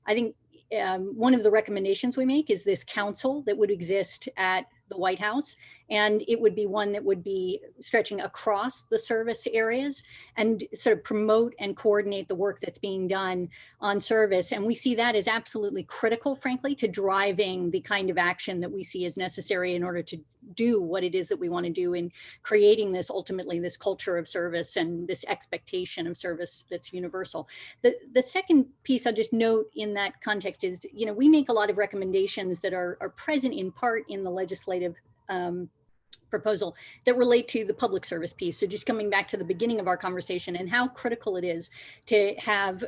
I think one of the recommendations we make is this council that would exist at the White House, and it would be one that would be stretching across the service areas and sort of promote and coordinate the work that's being done on service. And we see that as absolutely critical, frankly, to driving the kind of action that we see as necessary in order to do what it is that we want to do in creating this, ultimately, this culture of service and this expectation of service that's universal. The second piece I'll just note in that context is, we make a lot of recommendations that are present in part in the legislative proposal that relate to the public service piece. So just coming back to the beginning of our conversation and how critical it is to have,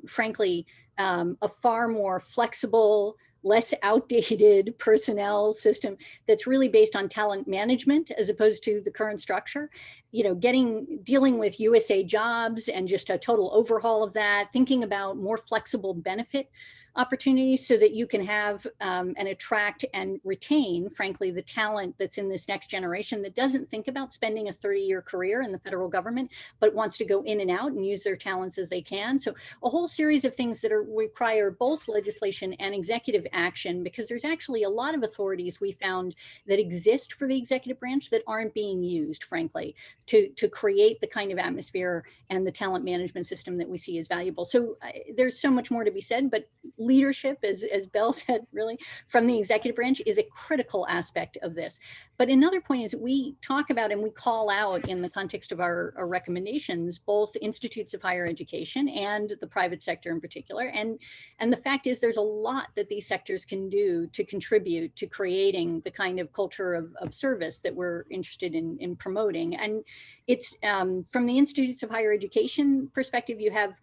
frankly, a far more flexible, less outdated personnel system that's really based on talent management as opposed to the current structure. Dealing with USA Jobs and just a total overhaul of that, thinking about more flexible benefit opportunities so that you can have and attract and retain, frankly, the talent that's in this next generation that doesn't think about spending a 30-year career in the federal government, but wants to go in and out and use their talents as they can. So a whole series of things that require both legislation and executive action, because there's actually a lot of authorities we found that exist for the executive branch that aren't being used, frankly, to create the kind of atmosphere and the talent management system that we see as valuable. So there's so much more to be said, but leadership, as Belle said, really, from the executive branch is a critical aspect of this. But another point is we talk about and we call out in the context of our recommendations, both institutes of higher education and the private sector in particular. And the fact is there's a lot that these sectors can do to contribute to creating the kind of culture of service that we're interested in promoting. And it's from the institutes of higher education perspective, you have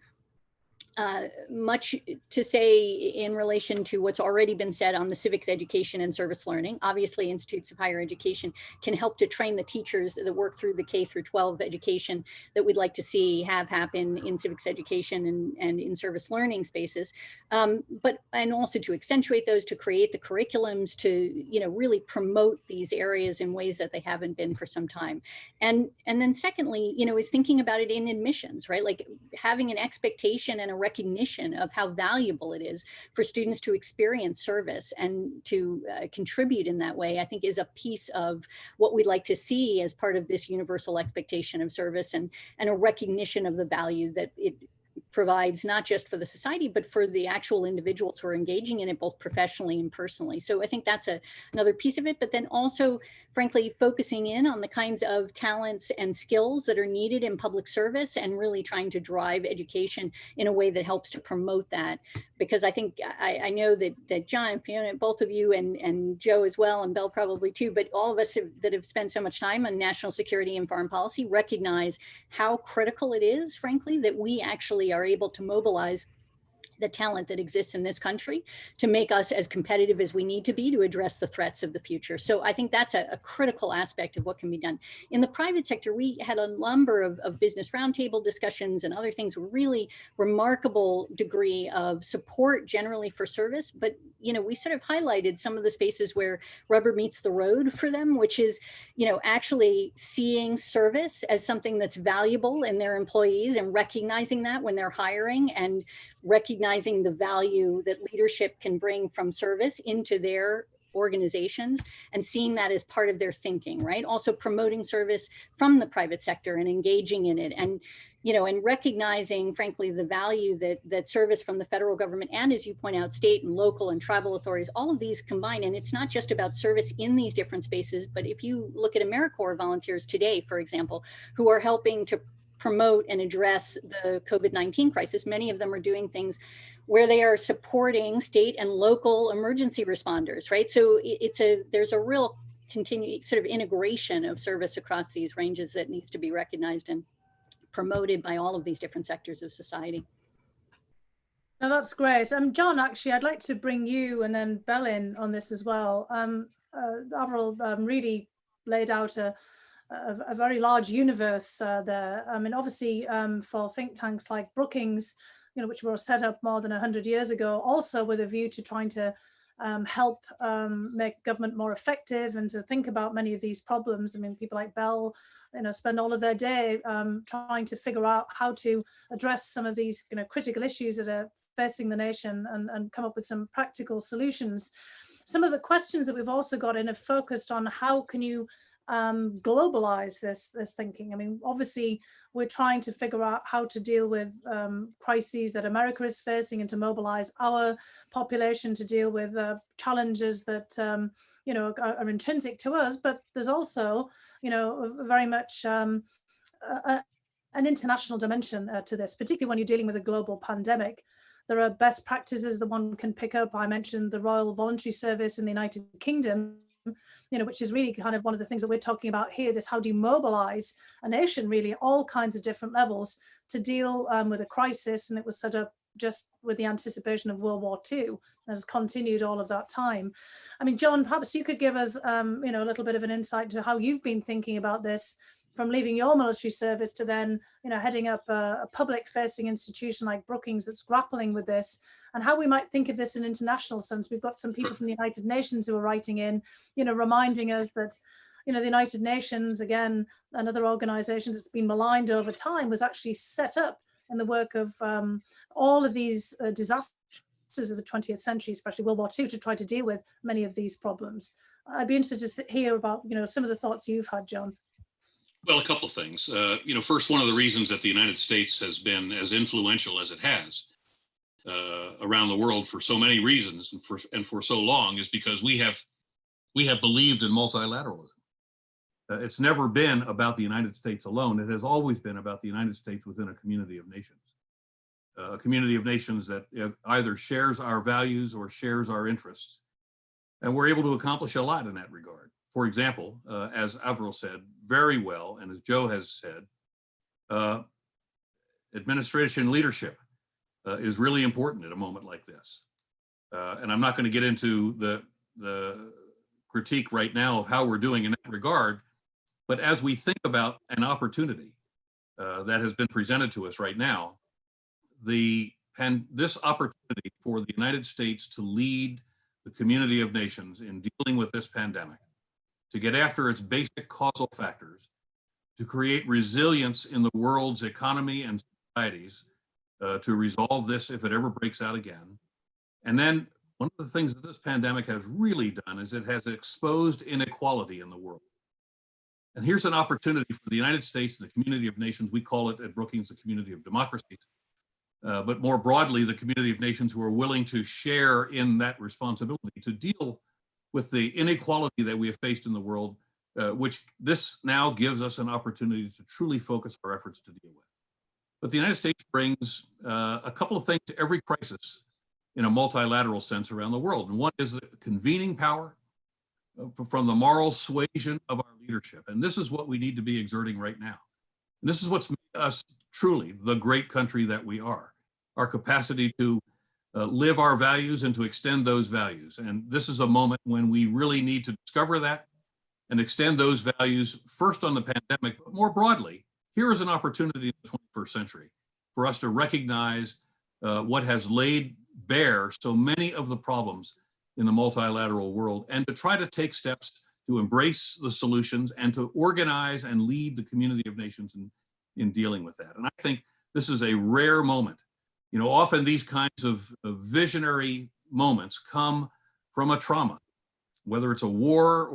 much to say in relation to what's already been said on the civics education and service learning. Obviously, institutes of higher education can help to train the teachers that work through the K through 12 education that we'd like to see have happen in civics education and in service learning spaces. And also to accentuate those, to create the curriculums, to really promote these areas in ways that they haven't been for some time. And then secondly, is thinking about it in admissions, right? Like having an expectation and a recognition of how valuable it is for students to experience service and to contribute in that way, I think is a piece of what we'd like to see as part of this universal expectation of service and a recognition of the value that it provides, not just for the society, but for the actual individuals who are engaging in it, both professionally and personally. So I think that's another piece of it, but then also, frankly, focusing in on the kinds of talents and skills that are needed in public service and really trying to drive education in a way that helps to promote that. Because I think, I know that John and Fiona, both of you, and Joe as well, and Belle probably too, but all of us that have spent so much time on national security and foreign policy recognize how critical it is, frankly, that we actually are able to mobilize the talent that exists in this country to make us as competitive as we need to be to address the threats of the future. So I think that's a critical aspect of what can be done. In the private sector, we had a number of business roundtable discussions and other things, really remarkable degree of support generally for service. But, we sort of highlighted some of the spaces where rubber meets the road for them, which is, actually seeing service as something that's valuable in their employees and recognizing that when they're hiring and recognizing the value that leadership can bring from service into their organizations and seeing that as part of their thinking, right? Also promoting service from the private sector and engaging in it and, and recognizing, frankly, the value that service from the federal government and, as you point out, state and local and tribal authorities, all of these combine. And it's not just about service in these different spaces, but if you look at AmeriCorps volunteers today, for example, who are helping to promote and address the COVID-19 crisis. Many of them are doing things where they are supporting state and local emergency responders, right? So there's a real continued sort of integration of service across these ranges that needs to be recognized and promoted by all of these different sectors of society. No, that's great. John, actually, I'd like to bring you and then Bell in on this as well. Avril really laid out a very large universe there. I mean, obviously, for think tanks like Brookings, which were set up more than 100 years ago, also with a view to trying to help make government more effective and to think about many of these problems. I mean, people like Bell, spend all of their day trying to figure out how to address some of these critical issues that are facing the nation and come up with some practical solutions. Some of the questions that we've also got in have focused on how can you globalize this thinking. I mean, obviously, we're trying to figure out how to deal with crises that America is facing and to mobilize our population to deal with challenges that are intrinsic to us. But there's also, very much an international dimension to this, particularly when you're dealing with a global pandemic. There are best practices that one can pick up. I mentioned the Royal Voluntary Service in the United Kingdom, which is really kind of one of the things that we're talking about here, this how do you mobilize a nation really at all kinds of different levels to deal with a crisis. And it was set up just with the anticipation of World War II and has continued all of that time. I mean, John, perhaps you could give us, a little bit of an insight to how you've been thinking about this from leaving your military service to then, heading up a public-facing institution like Brookings that's grappling with this, and how we might think of this in international sense. We've got some people from the United Nations who are writing in, reminding us that, the United Nations, again, and other organizations that's been maligned over time, was actually set up in the work of all of these disasters of the 20th century, especially World War II, to try to deal with many of these problems. I'd be interested to hear about, some of the thoughts you've had, John. Well, a couple of things. First, one of the reasons that the United States has been as influential as it has around the world for so many reasons and for so long is because we have believed in multilateralism. It's never been about the United States alone. It has always been about the United States within a community of nations. A community of nations that either shares our values or shares our interests. And we're able to accomplish a lot in that regard. For example, as Avril said very well, and as Joe has said, administration leadership is really important at a moment like this. And I'm not going to get into the critique right now of how we're doing in that regard, but as we think about an opportunity that has been presented to us right now, this opportunity for the United States to lead the community of nations in dealing with this pandemic, to get after its basic causal factors, to create resilience in the world's economy and societies, to resolve this if it ever breaks out again. And then one of the things that this pandemic has really done is it has exposed inequality in the world. And here's an opportunity for the United States and the community of nations. We call it at Brookings the community of democracies, but more broadly, the community of nations who are willing to share in that responsibility to deal with the inequality that we have faced in the world, which this now gives us an opportunity to truly focus our efforts to deal with. But the United States brings a couple of things to every crisis in a multilateral sense around the world. And one is the convening power from the moral suasion of our leadership. And this is what we need to be exerting right now. And this is what's made us truly the great country that we are, our capacity to live our values and to extend those values. And this is a moment when we really need to discover that and extend those values first on the pandemic, but more broadly, here is an opportunity in the 21st century for us to recognize what has laid bare so many of the problems in the multilateral world and to try to take steps to embrace the solutions and to organize and lead the community of nations in dealing with that. And I think this is a rare moment. Often these kinds of visionary moments come from a trauma, whether it's a war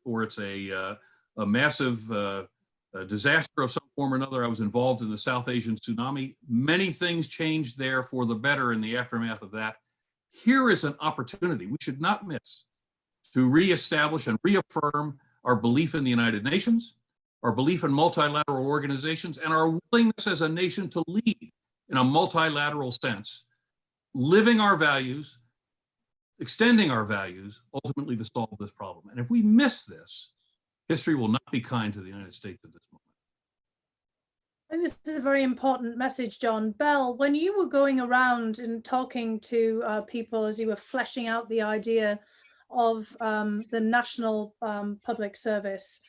or it's a massive disaster of some form or another. I was involved in the South Asian tsunami. Many things changed there for the better in the aftermath of that. Here is an opportunity we should not miss to reestablish and reaffirm our belief in the United Nations, our belief in multilateral organizations, and our willingness as a nation to lead in a multilateral sense, living our values, extending our values, ultimately to solve this problem. And if we miss this, history will not be kind to the United States at this moment. I think this is a very important message, John. Belle, when you were going around and talking to people as you were fleshing out the idea of the national public service,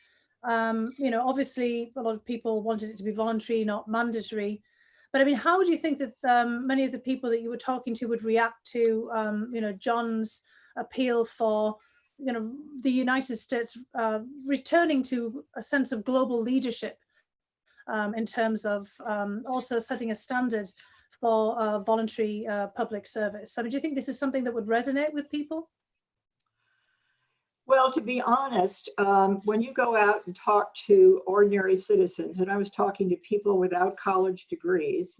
obviously a lot of people wanted it to be voluntary, not mandatory. But I mean, how do you think that many of the people that you were talking to would react to, John's appeal for, the United States returning to a sense of global leadership in terms of also setting a standard for voluntary public service? I mean, do you think this is something that would resonate with people? Well, to be honest, when you go out and talk to ordinary citizens, and I was talking to people without college degrees,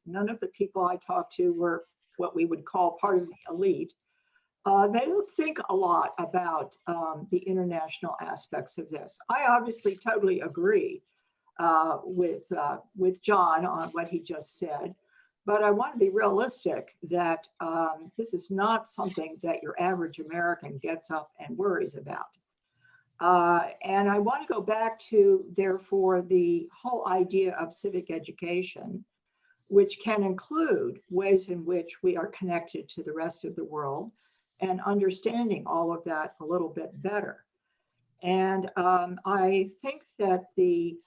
none of the people I talked to were what we would call part of the elite. They don't think a lot about the international aspects of this. I obviously totally agree with John on what he just said, but I want to be realistic that this is not something that your average American gets up and worries about. And I want to go back to, therefore, the whole idea of civic education, which can include ways in which we are connected to the rest of the world and understanding all of that a little bit better. And I think that the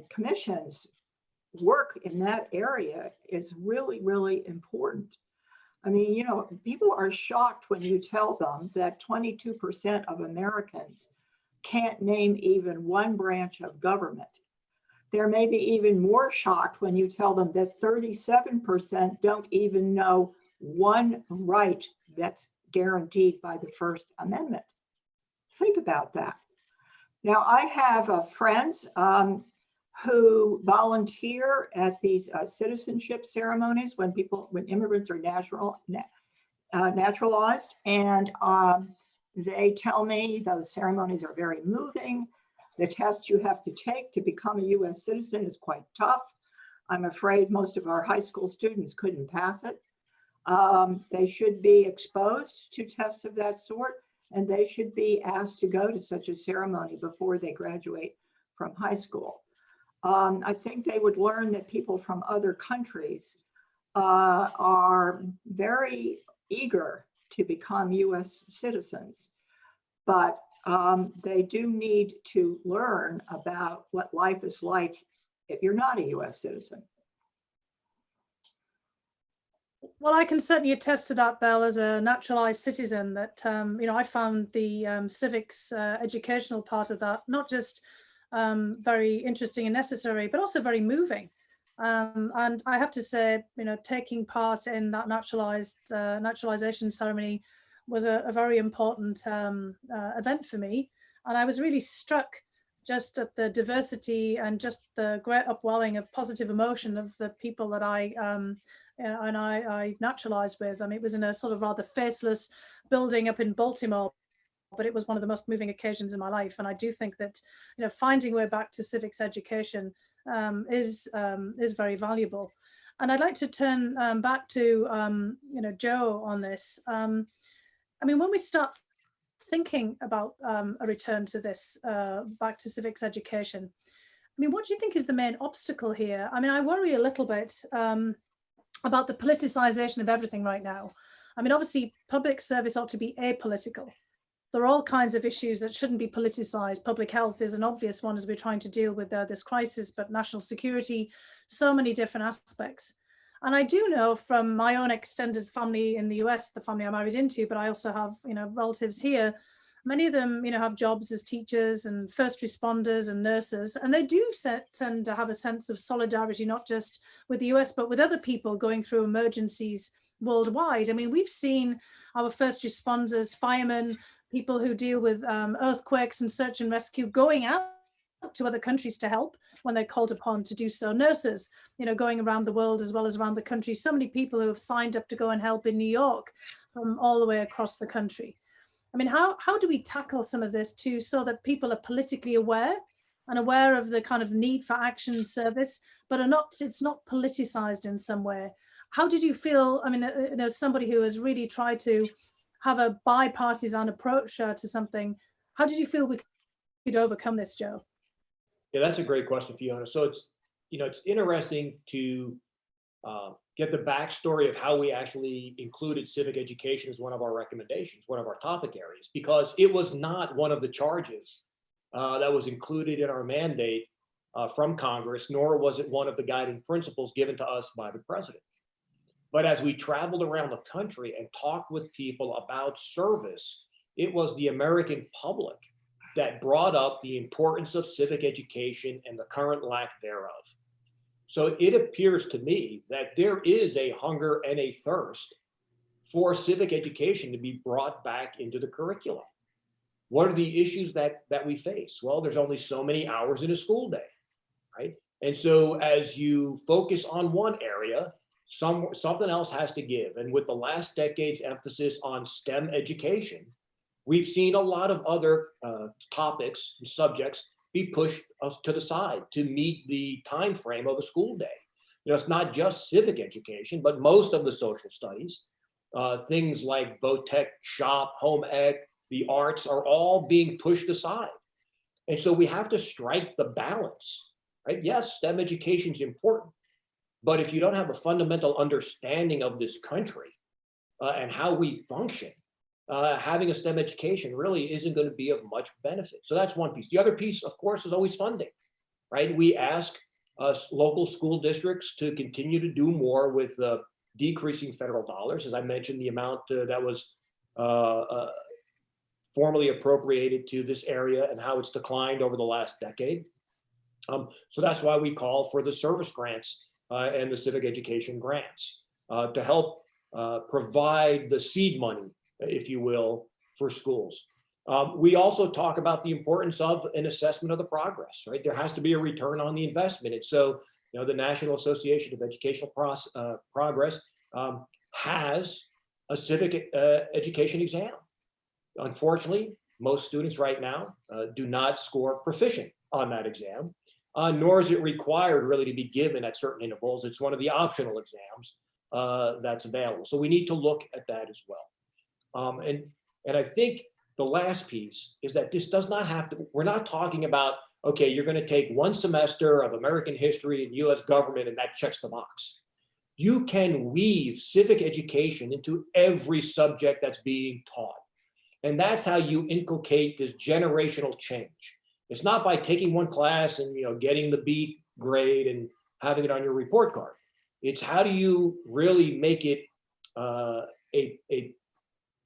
Commission's work in that area is really, really important. I mean, people are shocked when you tell them that 22% of Americans can't name even one branch of government. They're maybe even more shocked when you tell them that 37% don't even know one right that's guaranteed by the First Amendment. Think about that. Now, I have friends who volunteer at these citizenship ceremonies when immigrants are naturalized, and they tell me those ceremonies are very moving. The test you have to take to become a US citizen is quite tough. I'm afraid most of our high school students couldn't pass it. They should be exposed to tests of that sort, and they should be asked to go to such a ceremony before they graduate from high school. I think they would learn that people from other countries are very eager to become US citizens, but they do need to learn about what life is like if you're not a US citizen. Well, I can certainly attest to that, Belle, as a naturalized citizen, that, I found the civics educational part of that not just very interesting and necessary, but also very moving. And I have to say, taking part in that naturalization ceremony was a very important event for me. And I was really struck just at the diversity and just the great upwelling of positive emotion of the people that I naturalized with. I mean, it was in a sort of rather faceless building up in Baltimore, but it was one of the most moving occasions in my life. And I do think that, finding a way back to civics education is very valuable. And I'd like to turn back to, Joe on this. I mean, when we start thinking about a return to this, back to civics education, I mean, what do you think is the main obstacle here? I mean, I worry a little bit about the politicization of everything right now. I mean, obviously, public service ought to be apolitical. There are all kinds of issues that shouldn't be politicized. Public health is an obvious one as we're trying to deal with this crisis, but national security, so many different aspects. And I do know from my own extended family in the US, the family I married into, but I also have, relatives here. Many of them, have jobs as teachers and first responders and nurses, and they do tend to have a sense of solidarity, not just with the US, but with other people going through emergencies worldwide. I mean, we've seen our first responders, firemen, people who deal with earthquakes and search and rescue going out to other countries to help when they're called upon to do so. Nurses, going around the world as well as around the country. So many people who have signed up to go and help in New York from all the way across the country. I mean, how do we tackle some of this too, so that people are politically aware and aware of the kind of need for action service, but it's not politicized in some way. How did you feel, I mean, as somebody who has really tried to have a bipartisan approach to something, how did you feel we could overcome this, Joe? Yeah, that's a great question, Fiona. So it's interesting to get the backstory of how we actually included civic education as one of our recommendations, one of our topic areas, because it was not one of the charges that was included in our mandate from Congress, nor was it one of the guiding principles given to us by the president. But as we traveled around the country and talked with people about service, it was the American public that brought up the importance of civic education and the current lack thereof. So it appears to me that there is a hunger and a thirst for civic education to be brought back into the curriculum. What are the issues that we face? Well, there's only so many hours in a school day, right? And so as you focus on one area, something else has to give. And with the last decade's emphasis on STEM education, we've seen a lot of other topics and subjects be pushed to the side to meet the time frame of a school day. You know, it's not just civic education, but most of the social studies, things like vote tech, shop, home ec, the arts are all being pushed aside. And so we have to strike the balance, right? Yes, STEM education is important, but if you don't have a fundamental understanding of this country and how we function, having a STEM education really isn't going to be of much benefit. So that's one piece. The other piece, of course, is always funding, right? We ask local school districts to continue to do more with decreasing federal dollars. As I mentioned, the amount that was formally appropriated to this area and how it's declined over the last decade. So that's why we call for the service grants and the civic education grants to help provide the seed money, if you will, for schools. We also talk about the importance of an assessment of the progress, right? There has to be a return on the investment. And so, you know, the National Association of Educational Progress has a civic education exam. Unfortunately, most students right now do not score proficient on that exam, nor is it required really to be given at certain intervals. It's one of the optional exams that's available. So we need to look at that as well. And I think the last piece is that this does not have to, we're not talking about, okay, you're going to take one semester of American history and US government and that checks the box. You can weave civic education into every subject that's being taught. And that's how you inculcate this generational change. It's not by taking one class and, you know, getting the B grade and having it on your report card. It's how do you really make it a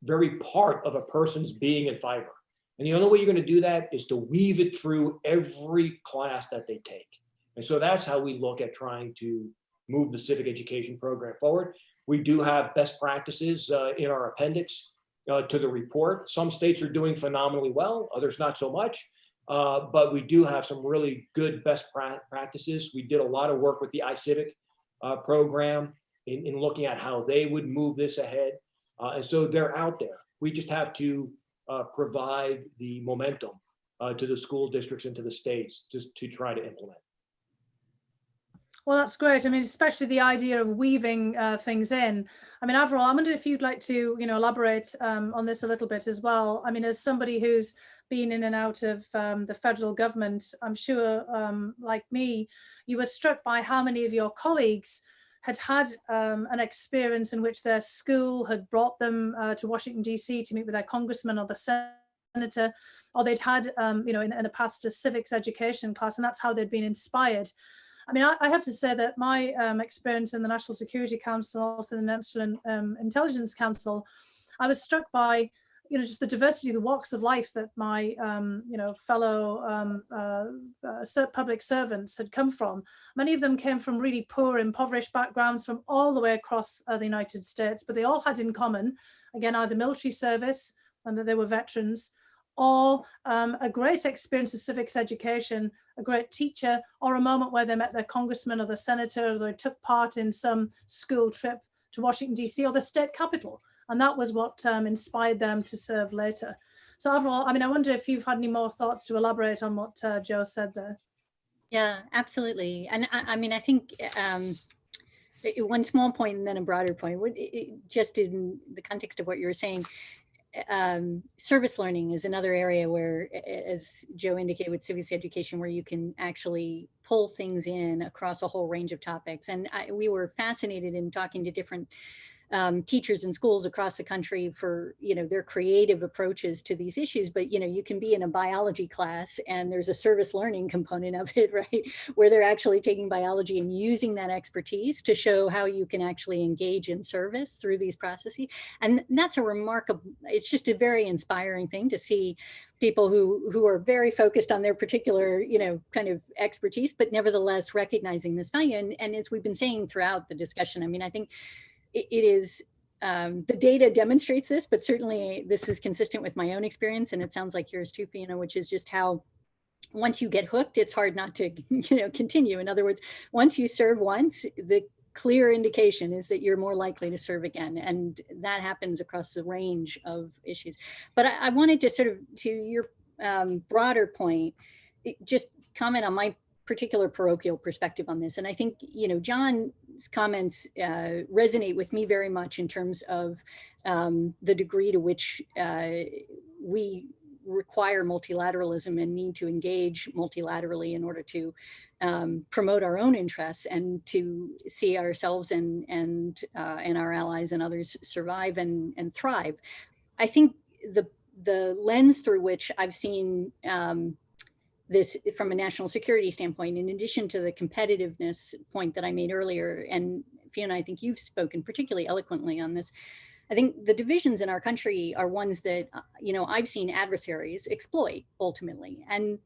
very part of a person's being and fiber. And the only way you're going to do that is to weave it through every class that they take. And so that's how we look at trying to move the civic education program forward. We do have best practices in our appendix to the report. Some states are doing phenomenally well, others not so much. But we do have some really good best practices. We did a lot of work with the iCivic program in looking at how they would move this ahead. And so they're out there. We just have to provide the momentum to the school districts and to the states just to try to implement. Well, that's great. I mean, especially the idea of weaving things in. I mean, Avril, I wonder if you'd like to, you know, elaborate on this a little bit as well. I mean, as somebody who's been in and out of the federal government, I'm sure, like me, you were struck by how many of your colleagues had an experience in which their school had brought them to Washington, D.C. to meet with their congressman or the senator, or they'd had, you know, in the past a civics education class, and that's how they'd been inspired. I mean, I have to say that my experience in the National Security Council, also the National Intelligence Council, I was struck by, you know, just the diversity of the walks of life that my, you know, fellow public servants had come from. Many of them came from really poor, impoverished backgrounds from all the way across the United States, but they all had in common, again, either military service and that they were veterans, or a great experience of civics education, a great teacher, or a moment where they met their congressman or the senator, or they took part in some school trip to Washington, D.C. or the state capitol. And that was what inspired them to serve later. So Avril, I mean, I wonder if you've had any more thoughts to elaborate on what Joe said there. Yeah, absolutely. And I mean, I think one small point and then a broader point, just in the context of what you were saying, service learning is another area where, as Joe indicated with civics education, where you can actually pull things in across a whole range of topics. And we were fascinated in talking to different teachers in schools across the country for, their creative approaches to these issues. But, you can be in a biology class and there's a service learning component of it, right? Where they're actually taking biology and using that expertise to show how you can actually engage in service through these processes. And that's a remarkable, it's just a very inspiring thing to see people who are very focused on their particular, kind of expertise, but nevertheless recognizing this value. And as we've been saying throughout the discussion, I mean, I think it is, the data demonstrates this, but certainly this is consistent with my own experience. And it sounds like yours too, Fiona, which is just how once you get hooked, it's hard not to, continue. In other words, once you serve once, the clear indication is that you're more likely to serve again. And that happens across the range of issues. But I wanted to sort of, to your broader point, just comment on my particular parochial perspective on this. And I think, John's comments resonate with me very much in terms of the degree to which we require multilateralism and need to engage multilaterally in order to promote our own interests and to see ourselves and our allies and others survive and thrive. I think the lens through which I've seen this from a national security standpoint, in addition to the competitiveness point that I made earlier, and Fiona, I think you've spoken particularly eloquently on this. I think the divisions in our country are ones that, I've seen adversaries exploit ultimately. And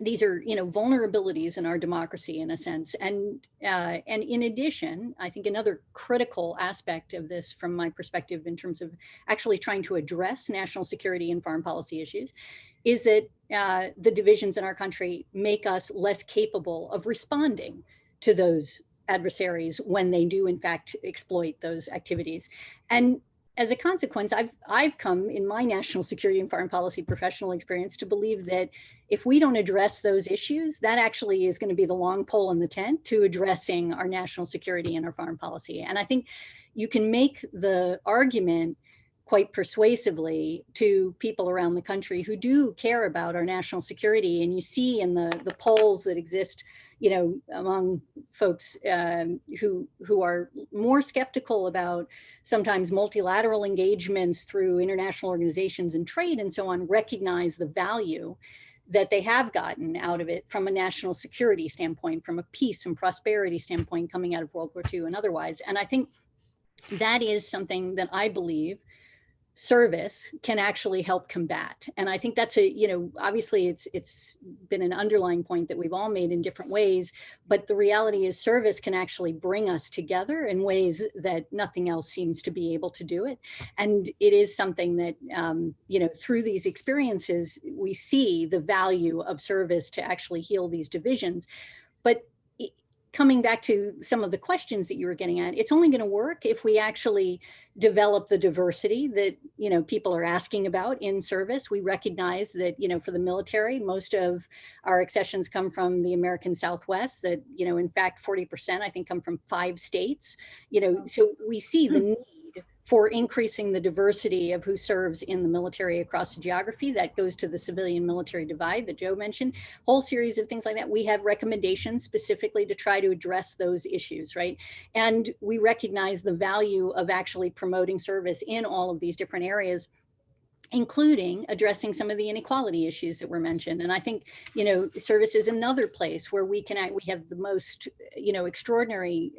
these are, vulnerabilities in our democracy in a sense. And in addition, I think another critical aspect of this from my perspective in terms of actually trying to address national security and foreign policy issues is that the divisions in our country make us less capable of responding to those adversaries when they do in fact exploit those activities. And as a consequence, I've come in my national security and foreign policy professional experience to believe that if we don't address those issues, that actually is going to be the long pole in the tent to addressing our national security and our foreign policy. And I think you can make the argument quite persuasively to people around the country who do care about our national security. And you see in the polls that exist, among folks who are more skeptical about sometimes multilateral engagements through international organizations and trade and so on, recognize the value that they have gotten out of it from a national security standpoint, from a peace and prosperity standpoint coming out of World War II and otherwise. And I think that is something that I believe service can actually help combat. And I think that's obviously it's been an underlying point that we've all made in different ways, but the reality is service can actually bring us together in ways that nothing else seems to be able to do it. And it is something that, through these experiences, we see the value of service to actually heal these divisions. But coming back to some of the questions that you were getting at, it's only going to work if we actually develop the diversity that, people are asking about in service. We recognize that, for the military, most of our accessions come from the American Southwest, that, in fact, 40%, I think, come from 5 states, so we see the need for increasing the diversity of who serves in the military across the geography. That goes to the civilian military divide that Joe mentioned, whole series of things like that. We have recommendations specifically to try to address those issues, right? And we recognize the value of actually promoting service in all of these different areas, including addressing some of the inequality issues that were mentioned. And I think, service is another place where we have the most, extraordinary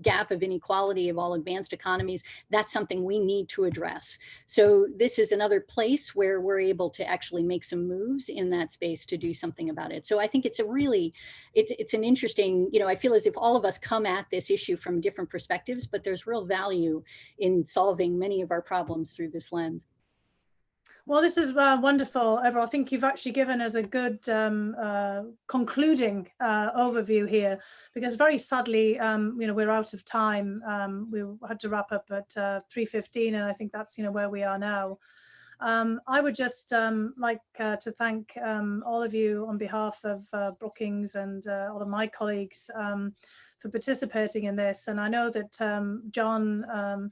gap of inequality of all advanced economies. That's something we need to address. So this is another place where we're able to actually make some moves in that space to do something about it. So I think it's it's an interesting, I feel as if all of us come at this issue from different perspectives, but there's real value in solving many of our problems through this lens. Well, this is wonderful, Avril. I think you've actually given us a good concluding overview here, because very sadly, we're out of time. We had to wrap up at 3:15, and I think that's, where we are now. I would just like to thank all of you on behalf of Brookings and all of my colleagues for participating in this. And I know that John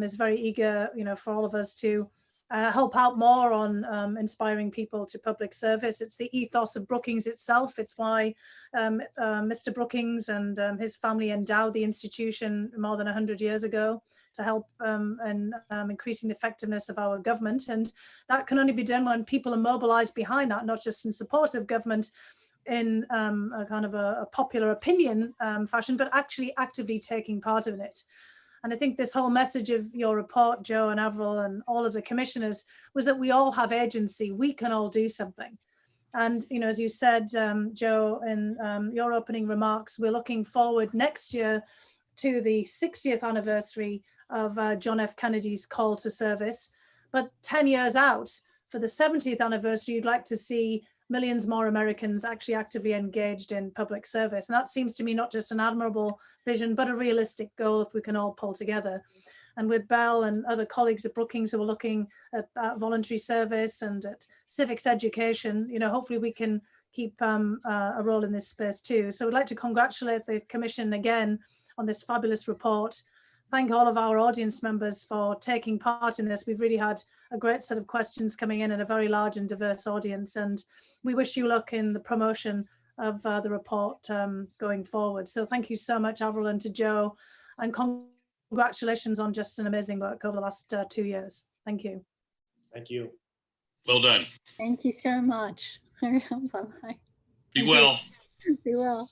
is very eager, for all of us to help out more on inspiring people to public service. It's the ethos of Brookings itself. It's why Mr. Brookings and his family endowed the institution more than 100 years ago to help in increasing the effectiveness of our government. And that can only be done when people are mobilized behind that, not just in support of government in a kind of a popular opinion fashion, but actually actively taking part in it. And I think this whole message of your report, Joe and Avril and all of the commissioners, was that we all have agency. We can all do something. And, as you said, Joe, in your opening remarks, we're looking forward next year to the 60th anniversary of John F. Kennedy's call to service. But 10 years out, for the 70th anniversary, you'd like to see millions more Americans actually actively engaged in public service. And that seems to me not just an admirable vision, but a realistic goal if we can all pull together. And with Bell and other colleagues at Brookings who are looking at voluntary service and at civics education, hopefully we can keep a role in this space too. So I'd like to congratulate the Commission again on this fabulous report. Thank all of our audience members for taking part in this. We've really had a great set of questions coming in and a very large and diverse audience. And we wish you luck in the promotion of the report going forward. So thank you so much, Avril, and to Joe, and congratulations on just an amazing work over the last 2 years. Thank you. Thank you. Well done. Thank you so much. Bye-bye. Be well. Be well.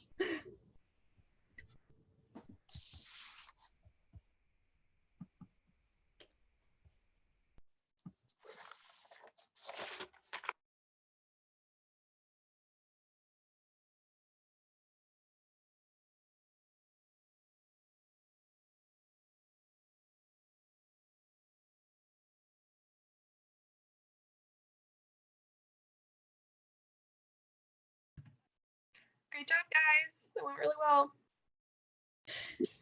Great job, guys. It went really well.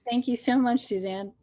Thank you so much, Suzanne.